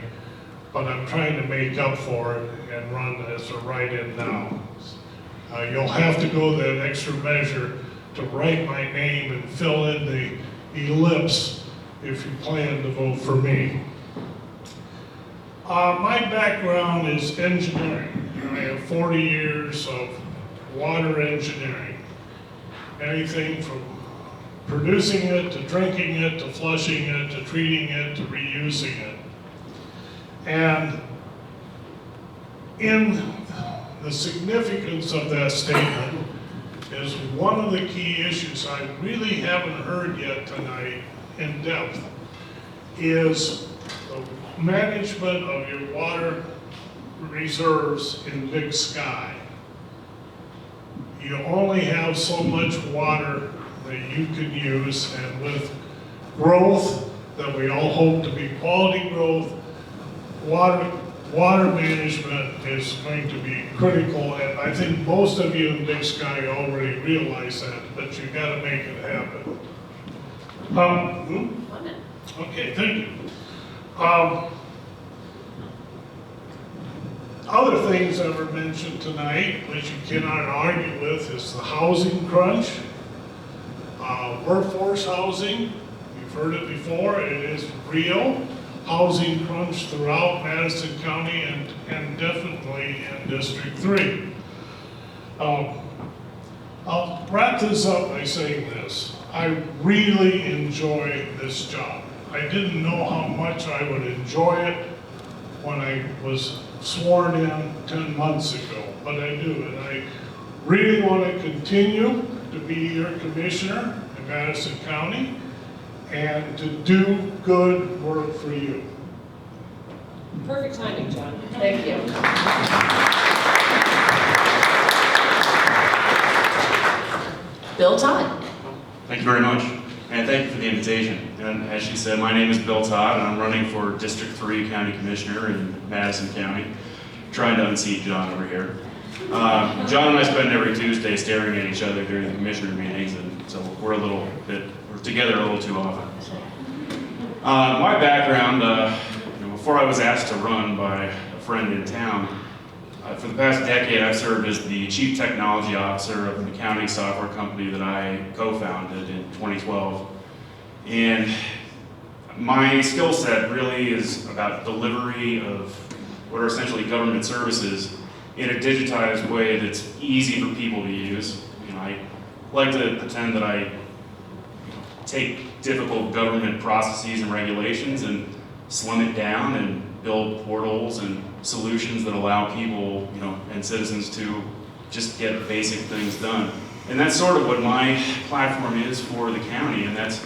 but I'm trying to make up for it and run as a write-in now. You'll have to go that extra measure to write my name and fill in the ellipse if you plan to vote for me. My background is engineering. I have 40 years of water engineering. Anything from producing it, to drinking it, to flushing it, to treating it, to reusing it. And in the significance of that statement is one of the key issues I really haven't heard yet tonight in depth is the management of your water reserves in Big Sky. You only have so much water that you can use, and with growth that we all hope to be quality growth. Water management is going to be critical, and I think most of you in Big Sky already realize that, but you gotta make it happen. Okay, thank you. Other things that were mentioned tonight, which you cannot argue with, is the housing crunch. Workforce housing, you've heard it before, it is real. Housing crunch throughout Madison County and definitely in District 3. I'll wrap this up by saying this. I really enjoy this job. I didn't know how much I would enjoy it when I was sworn in 10 months ago, but I do, and I really want to continue to be your commissioner in Madison County and to do good work for you. Perfect timing, John. Thank you. Bill Todd. Thank you very much, and thank you for the invitation. And as she said, my name is Bill Todd, and I'm running for District 3 County Commissioner in Madison County, trying to unseat John over here. John and I spend every Tuesday staring at each other during the commissioner meetings, and so we're together a little too often. My background, before I was asked to run by a friend in town, for the past decade I've served as the Chief Technology Officer of an accounting software company that I co-founded in 2012. And my skill set really is about delivery of what are essentially government services in a digitized way that's easy for people to use. I like to pretend that I take difficult government processes and regulations and slim it down and build portals and solutions that allow people, and citizens to just get basic things done. And that's sort of what my platform is for the county, and that's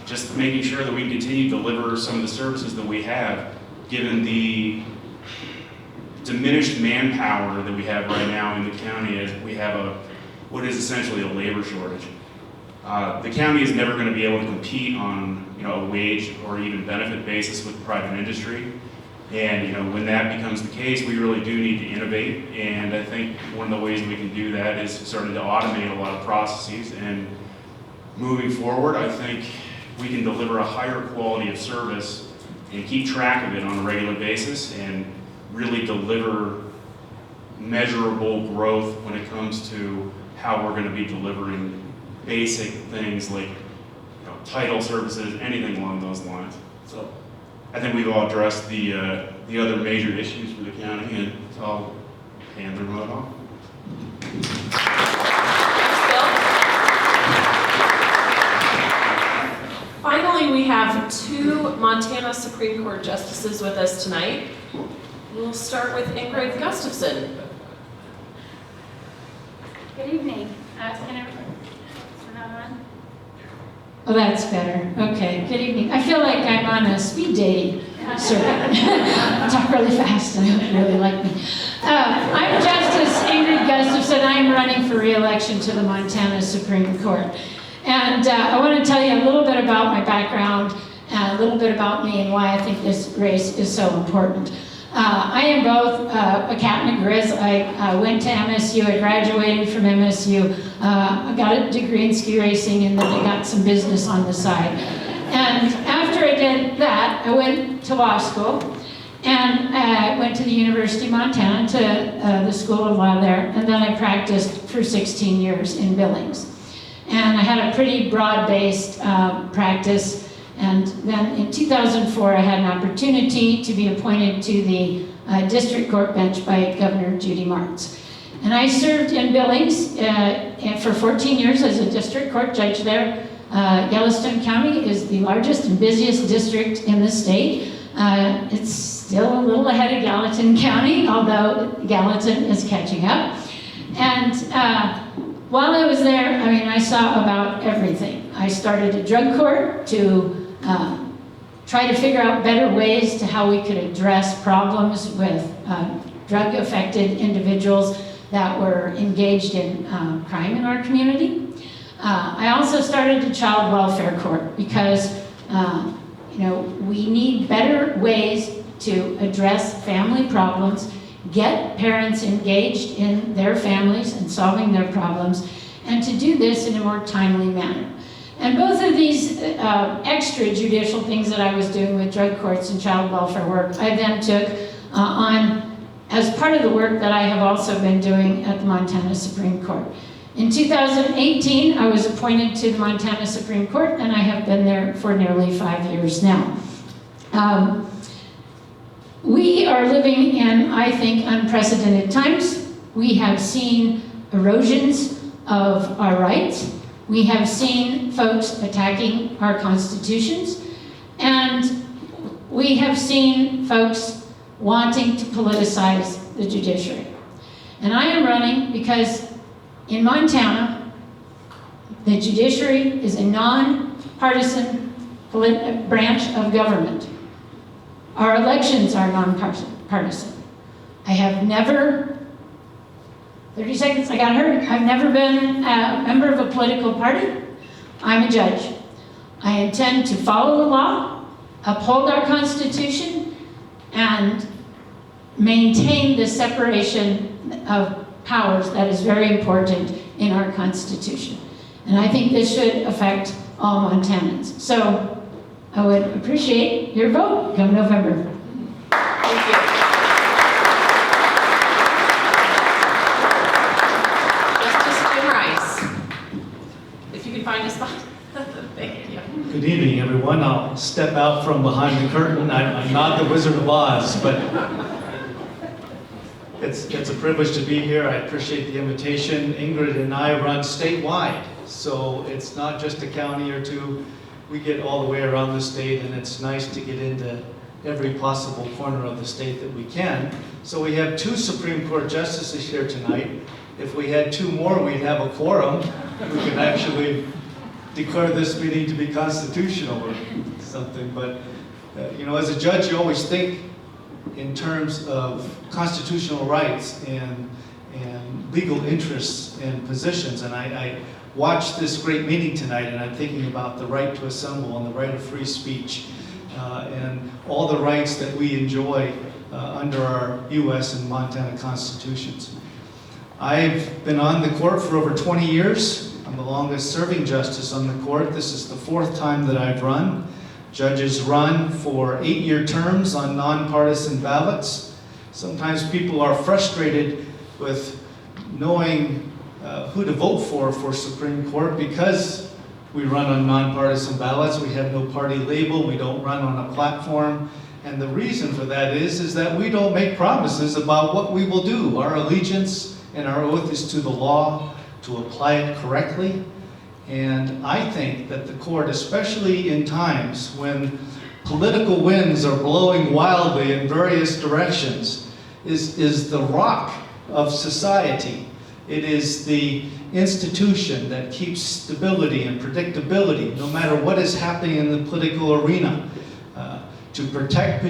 just making sure that we can continue to deliver some of the services that we have, given the diminished manpower that we have right now in the county, as we have what is essentially a labor shortage. The county is never going to be able to compete on a wage or even benefit basis with private industry. And when that becomes the case, we really do need to innovate. And I think one of the ways we can do that is starting to automate a lot of processes. And moving forward, I think we can deliver a higher quality of service and keep track of it on a regular basis and really deliver measurable growth when it comes to how we're going to be delivering basic things like title services, anything along those lines. So I think we've all addressed the other major issues for the county, and so I'll hand the remote off. Finally, we have 2 Montana Supreme Court justices with us tonight. We'll start with Ingrid Gustafson. Good evening. Can I turn that on? Oh, that's better. Okay, good evening. I feel like I'm on a speed dating circuit. Talk really fast and really like me. I'm Justice Ingrid Gustafson. I'm running for re-election to the Montana Supreme Court. And I want to tell you a little bit about my background, and a little bit about me and why I think this race is so important. I am both a cat and a grizz. I went to MSU, I graduated from MSU, I got a degree in ski racing, and then I got some business on the side. And after I did that, I went to law school, and I went to the University of Montana, to the School of Law there, and then I practiced for 16 years in Billings. And I had a pretty broad-based practice. And then in 2004, I had an opportunity to be appointed to the district court bench by Governor Judy Martz. And I served in Billings for 14 years as a district court judge there. Yellowstone County is the largest and busiest district in the state. It's still a little ahead of Gallatin County, although Gallatin is catching up. And while I was there, I saw about everything. I started a drug court to try to figure out better ways to how we could address problems with drug-affected individuals that were engaged in crime in our community. I also started a child welfare court because we need better ways to address family problems, get parents engaged in their families and solving their problems, and to do this in a more timely manner. And both of these extrajudicial things that I was doing with drug courts and child welfare work, I then took on as part of the work that I have also been doing at the Montana Supreme Court. In 2018, I was appointed to the Montana Supreme Court, and I have been there for nearly 5 years now. We are living in, I think, unprecedented times. We have seen erosions of our rights. We have seen folks attacking our constitutions. And we have seen folks wanting to politicize the judiciary. And I am running because in Montana, the judiciary is a non-partisan branch of government. Our elections are non-partisan. I have never, 30 seconds, I got hurt. I've never been a member of a political party. I'm a judge. I intend to follow the law, uphold our Constitution, and maintain the separation of powers that is very important in our Constitution. And I think this should affect all Montanans. So I would appreciate your vote come November. Thank you. Justice Jim Rice, if you can find a spot. Thank you. Good evening, everyone. I'll step out from behind the curtain. I'm not the Wizard of Oz, but it's a privilege to be here. I appreciate the invitation. Ingrid and I run statewide, so it's not just a county or two. We get all the way around the state, and it's nice to get into every possible corner of the state that we can. So we have 2 Supreme Court justices here tonight. If we had 2 more, we'd have a quorum. We could actually declare this meeting to be constitutional or something. But as a judge, you always think in terms of constitutional rights and legal interests and positions. And I watched this great meeting tonight, and I'm thinking about the right to assemble and the right of free speech and all the rights that we enjoy under our U.S. and Montana constitutions. I've been on the court for over 20 years. I'm the longest serving justice on the court. This is the 4th time that I've run. Judges run for 8-year terms on nonpartisan ballots. Sometimes people are frustrated with knowing who to vote for Supreme Court because we run on nonpartisan ballots. We have no party label. We don't run on a platform. And the reason for that is that we don't make promises about what we will do. Our allegiance and our oath is to the law, to apply it correctly. And I think that the court, especially in times when political winds are blowing wildly in various directions, is the rock of society. It is the institution that keeps stability and predictability no matter what is happening in the political arena. To protect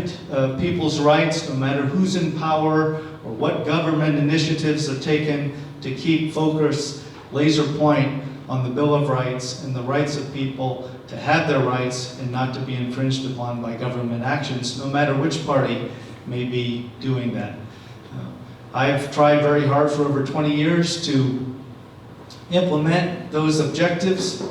people's rights no matter who's in power or what government initiatives are taken, to keep focus, laser point on the Bill of Rights and the rights of people to have their rights and not to be infringed upon by government actions, no matter which party may be doing that. I've tried very hard for over 20 years to implement those objectives.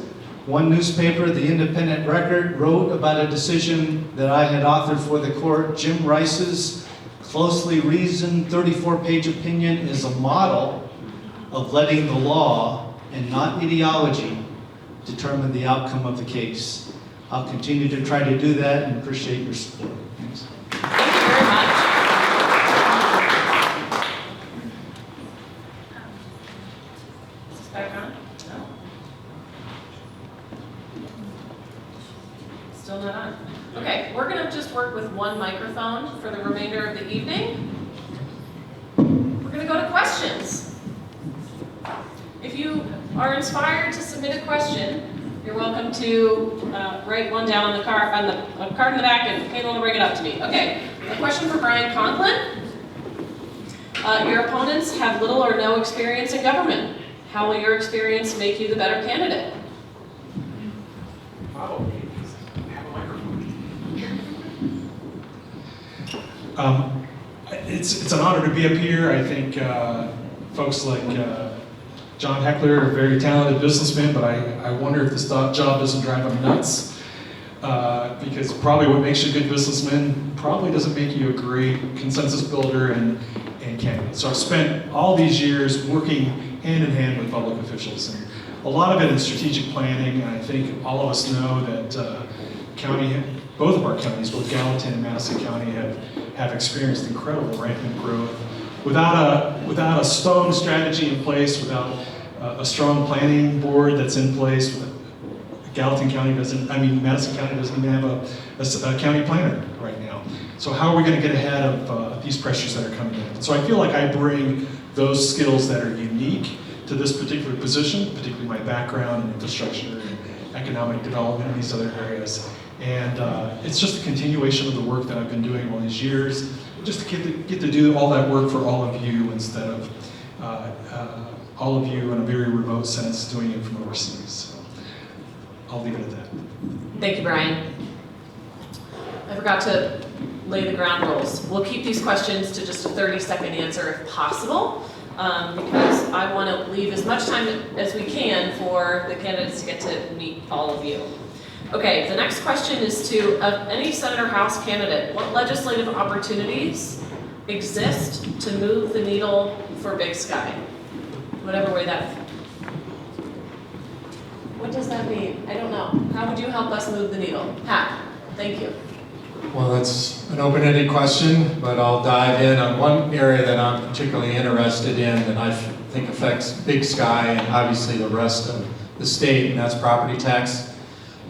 One newspaper, the Independent Record, wrote about a decision that I had authored for the court. Jim Rice's closely reasoned 34-page opinion is a model of letting the law and not ideology determine the outcome of the case. I'll continue to try to do that and appreciate your support. Thanks. Thank you very much. Is this back on? No. Still not on. Okay, we're going to just work with one microphone for the remainder of the evening. We're going to go to questions. If you are inspired to submit a question, you're welcome to write one down on the card, a card in the back, and Caitlin will bring it up to me. Okay, a question for Brian Conklin. Your opponents have little or no experience in government. How will your experience make you the better candidate? Probably have a microphone. It's an honor to be up here. I think folks like John Heckler are very talented businessmen, but I wonder if this job doesn't drive them nuts. Because probably what makes you a good businessman probably doesn't make you a great consensus builder and candidate. So I've spent all these years working hand in hand with public officials, and a lot of it in strategic planning. And I think all of us know that both of our counties, both Gallatin and Madison County, have experienced incredible rampant growth. Without a strong strategy in place, without a strong planning board that's in place, Madison County doesn't even have a county planner right now. So how are we going to get ahead of these pressures that are coming in? So I feel like I bring those skills that are unique to this particular position, particularly my background in infrastructure and economic development and these other areas. And it's just a continuation of the work that I've been doing all these years, just to get to do all that work for all of you instead of all of you in a very remote sense doing it from overseas. So I'll leave it at that. Thank you, Brian. I forgot to lay the ground rules. We'll keep these questions to just a 30-second answer if possible, because I want to leave as much time as we can for the candidates to get to meet all of you. Okay, the next question is to any Senate or House candidate, what legislative opportunities exist to move the needle for Big Sky? Whatever way that... What does that mean? I don't know. How would you help us move the needle? Pat, thank you. Well, that's an open-ended question, but I'll dive in on one area that I'm particularly interested in that I think affects Big Sky and obviously the rest of the state, and that's property tax.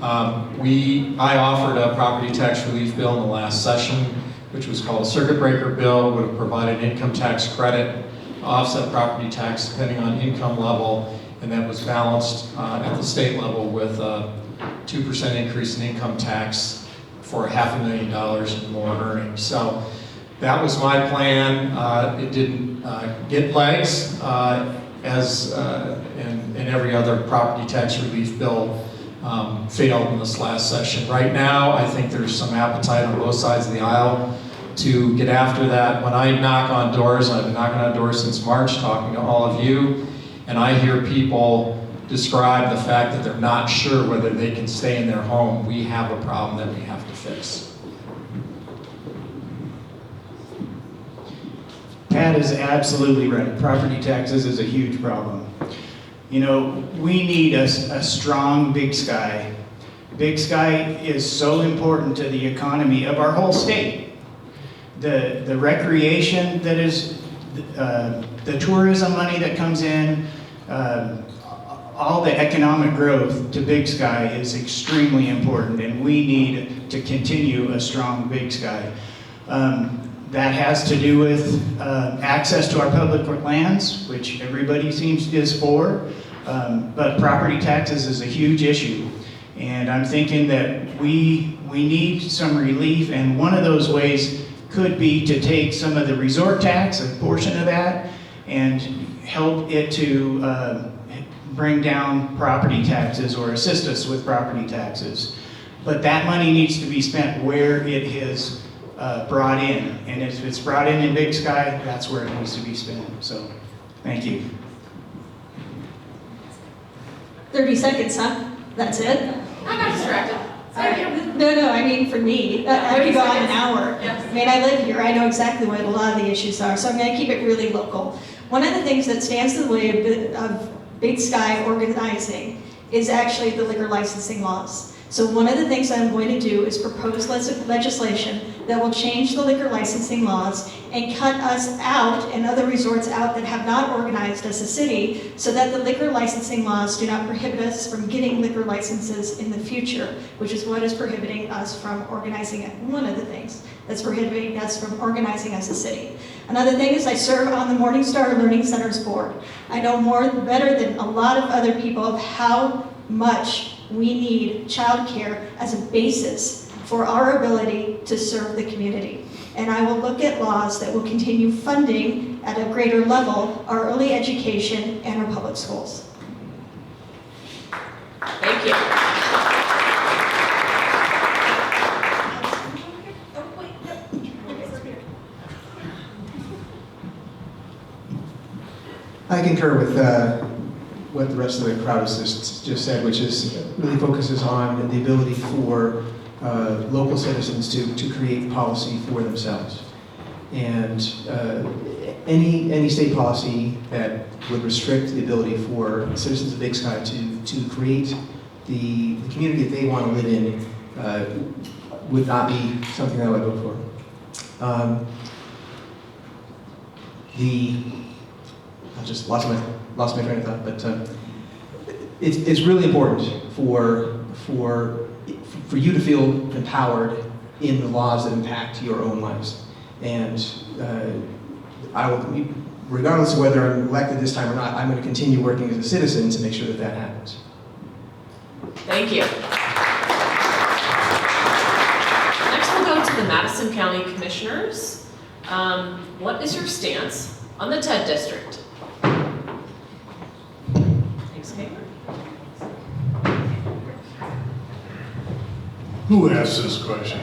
I offered a property tax relief bill in the last session, which was called a circuit breaker bill. It would have provided income tax credit to offset property tax depending on income level, and that was balanced at the state level with a 2% increase in income tax for $500,000 and more earnings. So that was my plan. It didn't get legs as in every other property tax relief bill failed in this last session. Right now, I think there's some appetite on both sides of the aisle to get after that. When I knock on doors, I've been knocking on doors since March, talking to all of you, and I hear people describe the fact that they're not sure whether they can stay in their home. We have a problem that we have to fix. Pat is absolutely right. Property taxes is a huge problem. You know, we need a strong Big Sky. Big Sky is so important to the economy of our whole state. The recreation that is, the tourism money that comes in, all the economic growth to Big Sky is extremely important, and we need to continue a strong Big Sky. That has to do with access to our public lands, which everybody is for, but property taxes is a huge issue. And I'm thinking that we need some relief, and one of those ways could be to take some of the resort tax, a portion of that, and help it to bring down property taxes or assist us with property taxes. But that money needs to be spent where it is brought in. And if it's brought in Big Sky, that's where it needs to be spent. So, thank you. 30 seconds, huh? That's it? I got distracted. Sorry. No, I mean for me, I could go on an hour. Yes. I mean, I live here, I know exactly what a lot of the issues are, so I'm gonna keep it really local. One of the things that stands in the way of Big Sky organizing is actually the liquor licensing laws. So one of the things that I'm going to do is propose legislation that will change the liquor licensing laws and cut us out and other resorts out that have not organized as a city, so that the liquor licensing laws do not prohibit us from getting liquor licenses in the future, which is what is prohibiting us from organizing it. One of the things that's prohibiting us from organizing as a city. Another thing is I serve on the Morningstar Learning Centers board. I know better than a lot of other people of how much we need childcare as a basis for our ability to serve the community. And I will look at laws that will continue funding at a greater level our early education and our public schools. Thank you. I concur with what the rest of the crowd has just said, which is really focuses on the ability for local citizens to create policy for themselves. And any state policy that would restrict the ability for citizens of Big Sky to create the community that they want to live in would not be something that I would vote for. I just lost my train of thought, but it's really important for you to feel empowered in the laws that impact your own lives. And I will, regardless of whether I'm elected this time or not, I'm going to continue working as a citizen to make sure that that happens. Thank you. Next we'll go to the Madison County Commissioners. What is your stance on the TED District? Thanks, Caitlin. Who asked this question?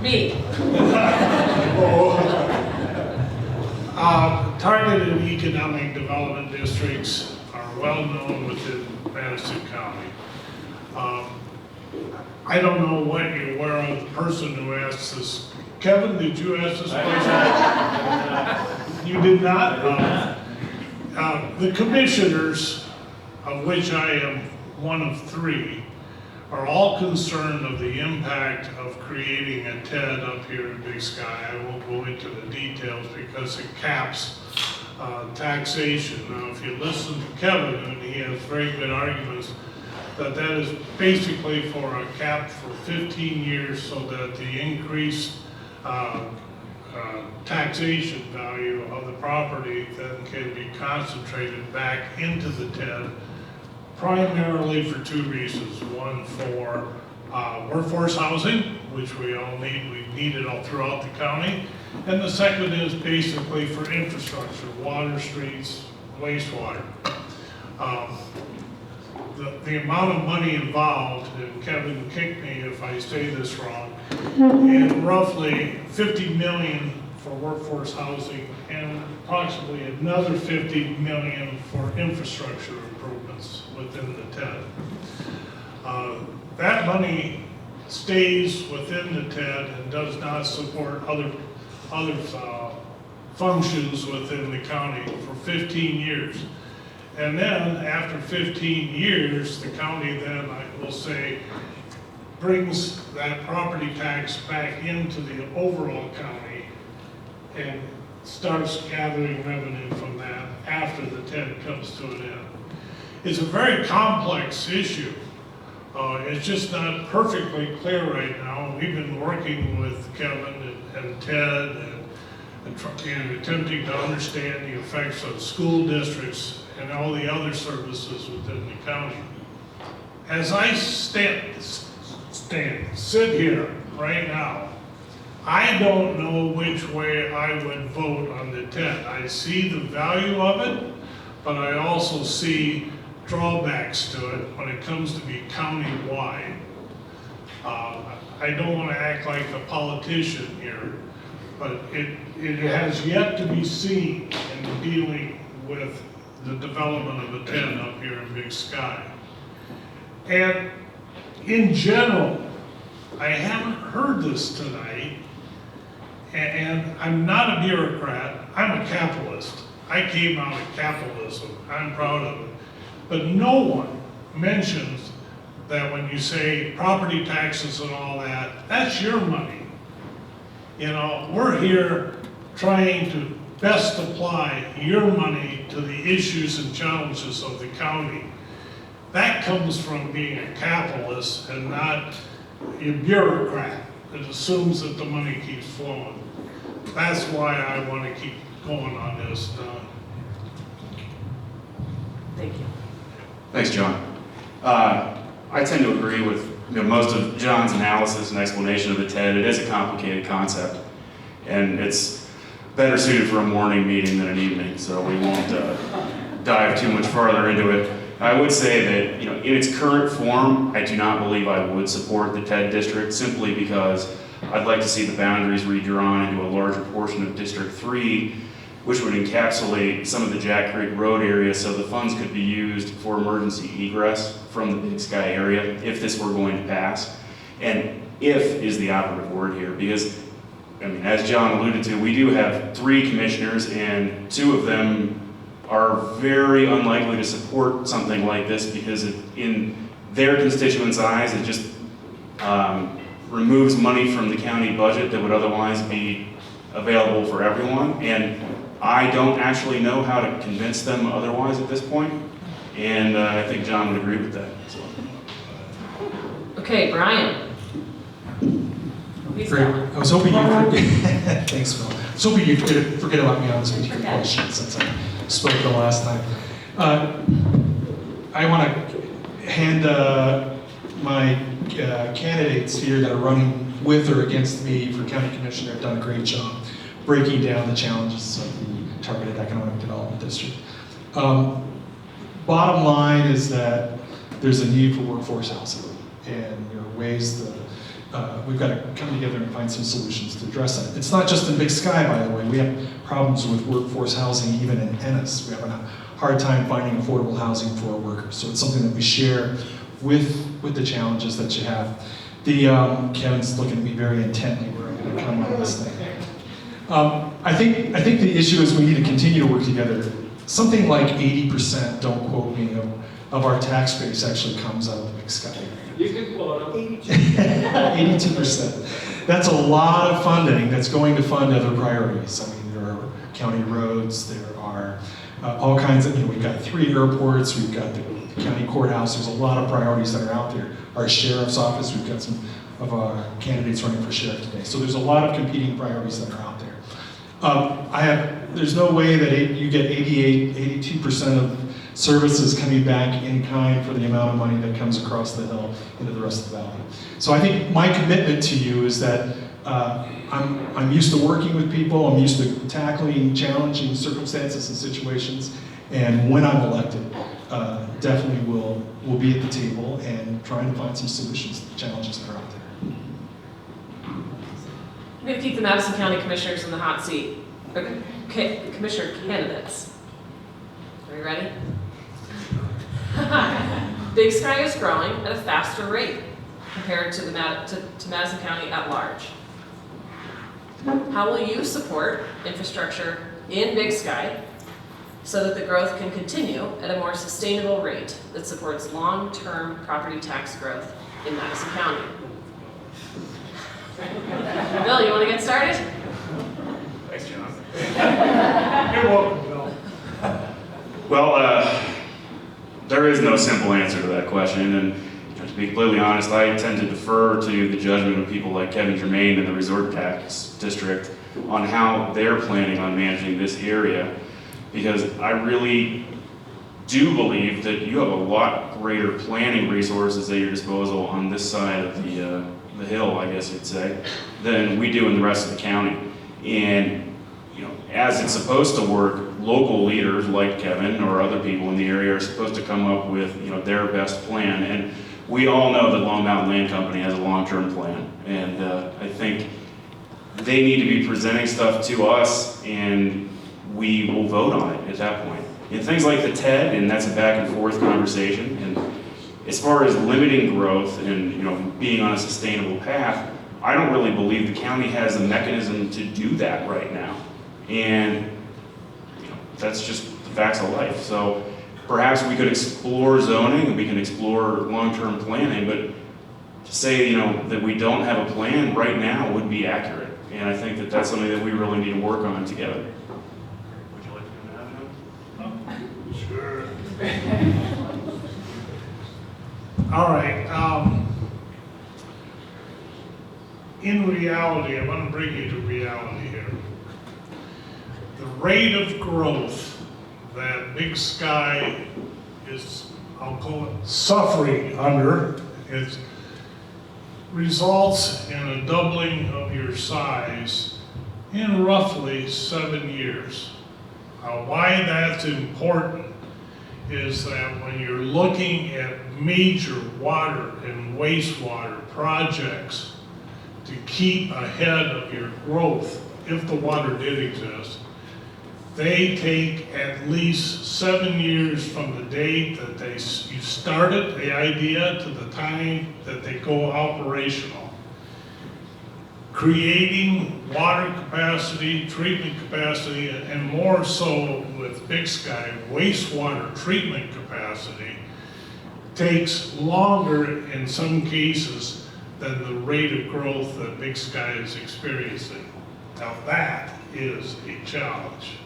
Me. Targeted economic development districts are well known within Madison County. I don't know what you're aware of, the person who asked this. Kevin, did you ask this question? You did not? The commissioners, of which I am one of 3, are all concerned of the impact of creating a TED up here in Big Sky. I won't go into the details because it caps taxation. Now, if you listen to Kevin, and he has very good arguments, that is basically for a cap for 15 years so that the increased taxation value of the property then can be concentrated back into the TED, primarily for 2 reasons. One, for workforce housing, which we all need. We need it all throughout the county. And the second is basically for infrastructure, water, streets, wastewater. The amount of money involved, and Kevin kick me if I say this wrong, is roughly $50 million for workforce housing and approximately another $50 million for infrastructure improvements within the TED. That money stays within the TED and does not support other functions within the county for 15 years. And then after 15 years, the county then, I will say, brings that property tax back into the overall county and starts gathering revenue from that after the TED comes to an end. It's a very complex issue. It's just not perfectly clear right now. We've been working with Kevin and Ted and attempting to understand the effects of school districts and all the other services within the county. As I sit here right now, I don't know which way I would vote on the TED. I see the value of it, but I also see drawbacks to it when it comes to be county-wide. I don't want to act like a politician here, but it has yet to be seen in dealing with the development of a TED up here in Big Sky. And in general, I haven't heard this tonight, and I'm not a bureaucrat, I'm a capitalist. I came out of capitalism, I'm proud of it. But no one mentions that when you say property taxes and all that, that's your money. You know, we're here trying to best apply your money to the issues and challenges of the county. That comes from being a capitalist and not a bureaucrat that assumes that the money keeps flowing. That's why I want to keep going on this. Thank you. Thanks, John. I tend to agree with most of John's analysis and explanation of the TED. It is a complicated concept, and it's better suited for a morning meeting than an evening, so we won't dive too much farther into it. I would say that in its current form, I do not believe I would support the TED district simply because I'd like to see the boundaries redrawn into a larger portion of District 3 which would encapsulate some of the Jack Creek Road area so the funds could be used for emergency egress from the Big Sky area if this were going to pass. And if is the operative word here, because, I mean, as John alluded to, we do have 3 commissioners, and 2 of them are very unlikely to support something like this because in their constituents' eyes, it just removes money from the county budget that would otherwise be available for everyone. And I don't actually know how to convince them otherwise at this point. And I think John would agree with that. So. Okay, Brian. Great. I was hoping thanks, Phil. I was hoping you'd forget about me on this particular question since I spoke the last time. I want to hand my candidates here that are running with or against me for county commissioner have done a great job breaking down the challenges of the targeted economic development district. Bottom line is that there's a need for workforce housing, and there are ways that we've got to come together and find some solutions to address that. It's not just in Big Sky, by the way. We have problems with workforce housing even in Ennis. We're having a hard time finding affordable housing for our workers. So it's something that we share with the challenges that you have. Kevin's looking at me very intently where I'm going to come on this thing. I think the issue is we need to continue to work together. Something like 80%, don't quote me, of our tax base actually comes out of the Big Sky. You can quote them. 82%. That's a lot of funding that's going to fund other priorities. I mean, there are county roads, there are all kinds of, we've got 3 airports, we've got the county courthouse, there's a lot of priorities that are out there. Our sheriff's office, we've got some of our candidates running for sheriff today. So there's a lot of competing priorities that are out there. There's no way that you get 82% of services coming back in kind for the amount of money that comes across the hill into the rest of the valley. So I think my commitment to you is that I'm used to working with people, I'm used to tackling challenging circumstances and situations, and when I'm elected, definitely will be at the table and trying to find some solutions to the challenges that are out there. I'm going to keep the Madison County Commissioners in the hot seat. Okay, Commissioner candidates. Are you ready? Big Sky is growing at a faster rate compared to Madison County at large. How will you support infrastructure in Big Sky so that the growth can continue at a more sustainable rate that supports long-term property tax growth in Madison County? Bill, you want to get started? Thanks, John. You're welcome, Bill. Well, there is no simple answer to that question, and to be completely honest, I tend to defer to the judgment of people like Kevin Germain in the Resort Tax District on how they're planning on managing this area, because I really do believe that you have a lot greater planning resources at your disposal on this side of the hill, I guess you'd say, than we do in the rest of the county. And as it's supposed to work, local leaders like Kevin or other people in the area are supposed to come up with their best plan. And we all know that Long Mountain Land Company has a long-term plan, and I think they need to be presenting stuff to us, and we will vote on it at that point. And things like the TED, and that's a back and forth conversation. And as far as limiting growth and being on a sustainable path, I don't really believe the county has a mechanism to do that right now. And that's just the facts of life. So perhaps we could explore zoning, and we can explore long-term planning, but to say that we don't have a plan right now would be accurate. And I think that that's something that we really need to work on together. Would you like to come down? Sure. All right. In reality, I want to bring you to reality here. The rate of growth that Big Sky is, I'll call it, suffering under, results in a doubling of your size in roughly 7 years. Why that's important is that when you're looking at major water and wastewater projects to keep ahead of your growth, if the water did exist, they take at least 7 years from the date that you started the idea to the time that they go operational. Creating water capacity, treatment capacity, and more so with Big Sky, wastewater treatment capacity takes longer in some cases than the rate of growth that Big Sky is experiencing. Now that is a challenge.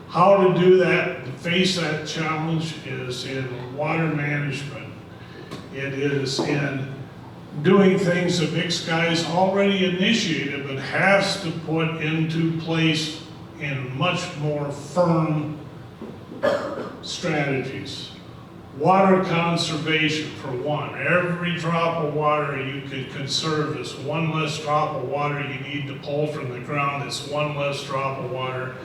How to do that, to face that challenge, is in water management. It is in doing things that Big Sky's already initiated but has to put into place in much more firm strategies. Water conservation, for one. Every drop of water you can conserve is one less drop of water you need to pull from the ground. It's one less drop of water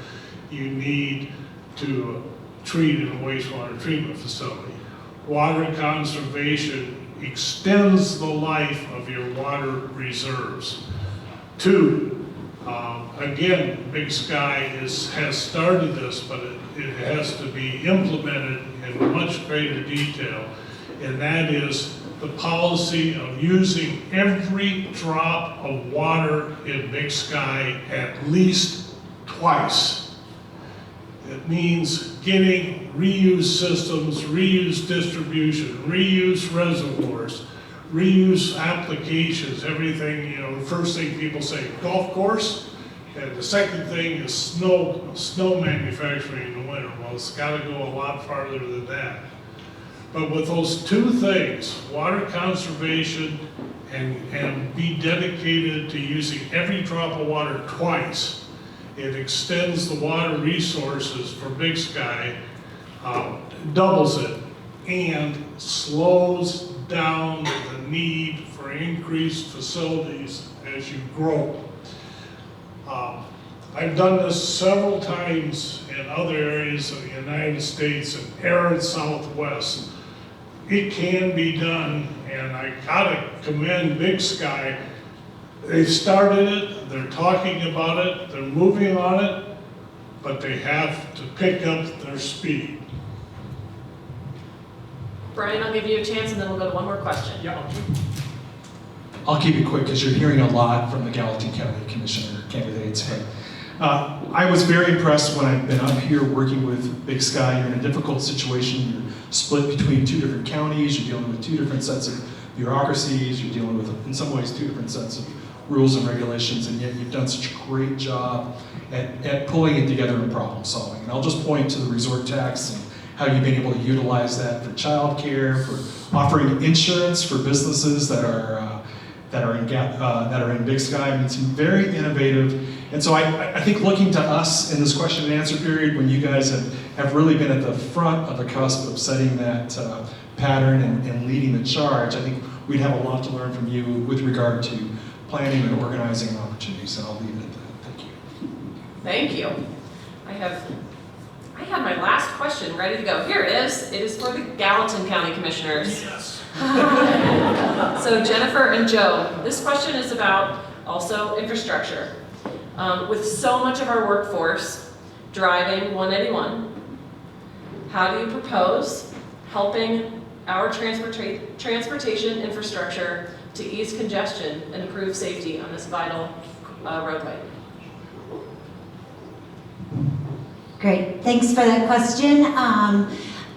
you need to treat in a wastewater treatment facility. Water conservation extends the life of your water reserves. Two, again, Big Sky has started this, but it has to be implemented in much greater detail, and that is the policy of using every drop of water in Big Sky at least twice. It means getting reuse systems, reuse distribution, reuse reservoirs, reuse applications, everything, you know, the first thing people say, golf course, and the second thing is snow manufacturing in the winter. Well, it's got to go a lot farther than that. But with those two things, water conservation and be dedicated to using every drop of water twice, it extends the water resources for Big Sky, doubles it, and slows down the need for increased facilities as you grow. I've done this several times in other areas of the United States and arid Southwest. It can be done, and I gotta commend Big Sky. They've started it, they're talking about it, they're moving on it, but they have to pick up their speed. Brian, I'll give you a chance and then we'll go to one more question. Yeah. I'll keep it quick because you're hearing a lot from the Gallatin County Commissioner candidates. But I was very impressed when I've been up here working with Big Sky. You're in a difficult situation. You're split between two different counties. You're dealing with two different sets of bureaucracies. You're dealing with, in some ways, two different sets of rules and regulations, and yet you've done such a great job at pulling it together and problem solving. And I'll just point to the resort tax and how you've been able to utilize that for childcare, for offering insurance for businesses that are in Big Sky. I mean, it's very innovative. And so I think looking to us in this question and answer period, when you guys have really been at the front of the cusp of setting that pattern and leading the charge, I think we'd have a lot to learn from you with regard to planning and organizing opportunities, and I'll leave it at that. Thank you. Thank you. I have my last question ready to go. Here it is. It is for the Gallatin County Commissioners. Yes. So Jennifer and Joe, this question is about also infrastructure. With so much of our workforce driving 181, how do you propose helping our transportation infrastructure to ease congestion and improve safety on this vital roadway? Great, thanks for that question.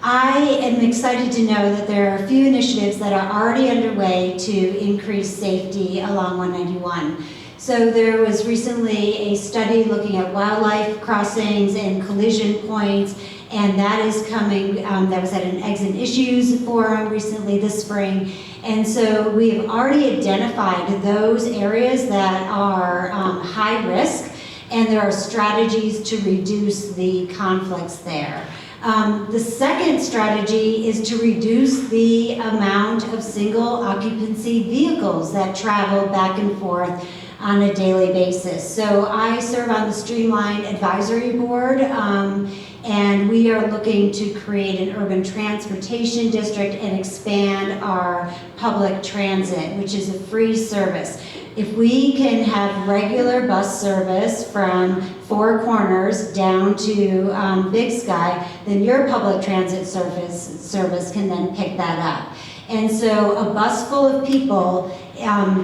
I am excited to know that there are a few initiatives that are already underway to increase safety along 191. So there was recently a study looking at wildlife crossings and collision points, and that is coming, that was at an Exit Issues forum recently this spring. And so we have already identified those areas that are high risk, and there are strategies to reduce the conflicts there. The second strategy is to reduce the amount of single occupancy vehicles that travel back and forth on a daily basis. So I serve on the Streamline Advisory Board, and we are looking to create an urban transportation district and expand our public transit, which is a free service. If we can have regular bus service from Four Corners down to Big Sky, then your public transit service can then pick that up. And so a bus full of people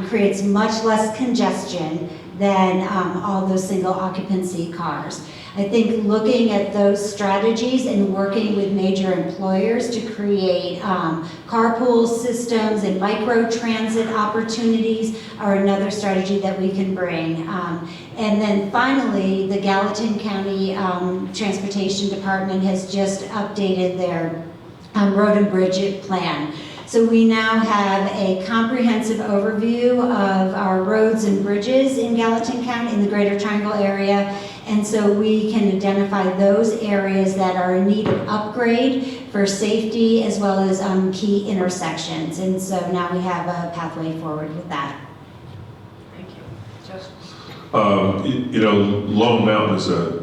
creates much less congestion than all those single occupancy cars. I think looking at those strategies and working with major employers to create carpool systems and micro-transit opportunities are another strategy that we can bring. And then finally, the Gallatin County Transportation Department has just updated their road and bridge plan. So we now have a comprehensive overview of our roads and bridges in Gallatin County, in the Greater Triangle area. And so we can identify those areas that are in need of upgrade for safety as well as key intersections. And so now we have a pathway forward with that. Thank you. Joseph? You know, Lone Mountain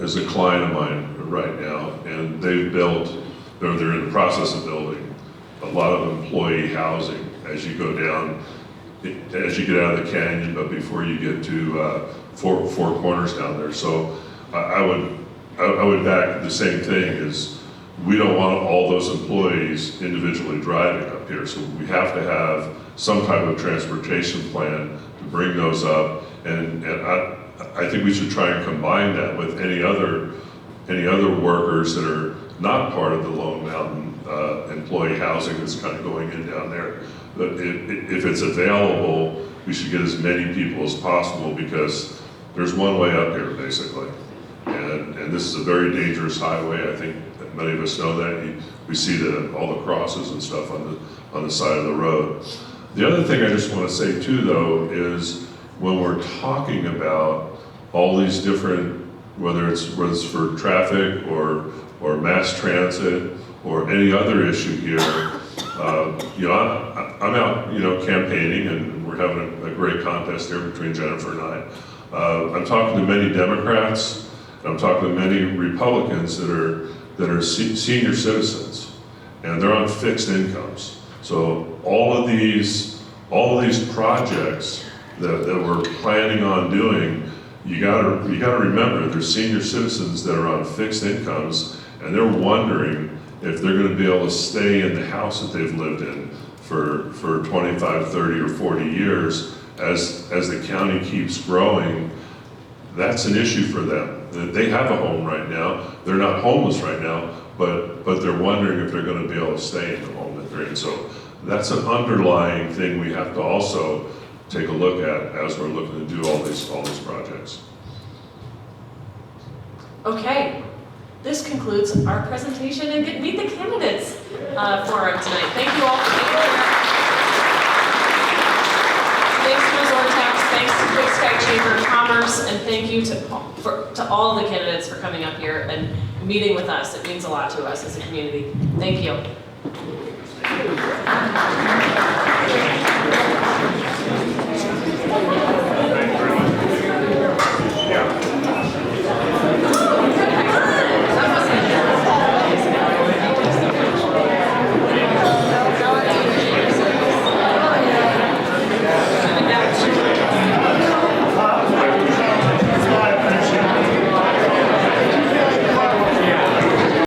is a client of mine right now, and they've built, they're in the process of building a lot of employee housing as you go down, as you get out of the canyon, but before you get to Four Corners down there. So I would back the same thing, is we don't want all those employees individually driving up here. So we have to have some type of transportation plan to bring those up. And I think we should try and combine that with any other workers that are not part of the Lone Mountain employee housing that's kind of going in down there. But if it's available, we should get as many people as possible, because there's one way up here basically. And this is a very dangerous highway. I think that many of us know that. We see all the crosses and stuff on the side of the road. The other thing I just want to say too, though, is when we're talking about all these different, whether it's for traffic or mass transit or any other issue here, you know, I'm out, you know, campaigning, and we're having a great contest here between Jennifer and I. I'm talking to many Democrats, and I'm talking to many Republicans that are senior citizens, and they're on fixed incomes. So all of these projects that we're planning on doing, you gotta remember, there's senior citizens that are on fixed incomes, and they're wondering if they're gonna be able to stay in the house that they've lived in for 25, 30, or 40 years. As the county keeps growing, that's an issue for them. They have a home right now. They're not homeless right now, but they're wondering if they're gonna be able to stay in the home that they're in. So that's an underlying thing we have to also take a look at as we're looking to do all these projects. Okay, this concludes our presentation and Meet the Candidates forum tonight. Thank you all for being here. Thanks to Resortex, thanks to Big Sky Chamber of Commerce, and thank you to all the candidates for coming up here and meeting with us. It means a lot to us as a community. Thank you.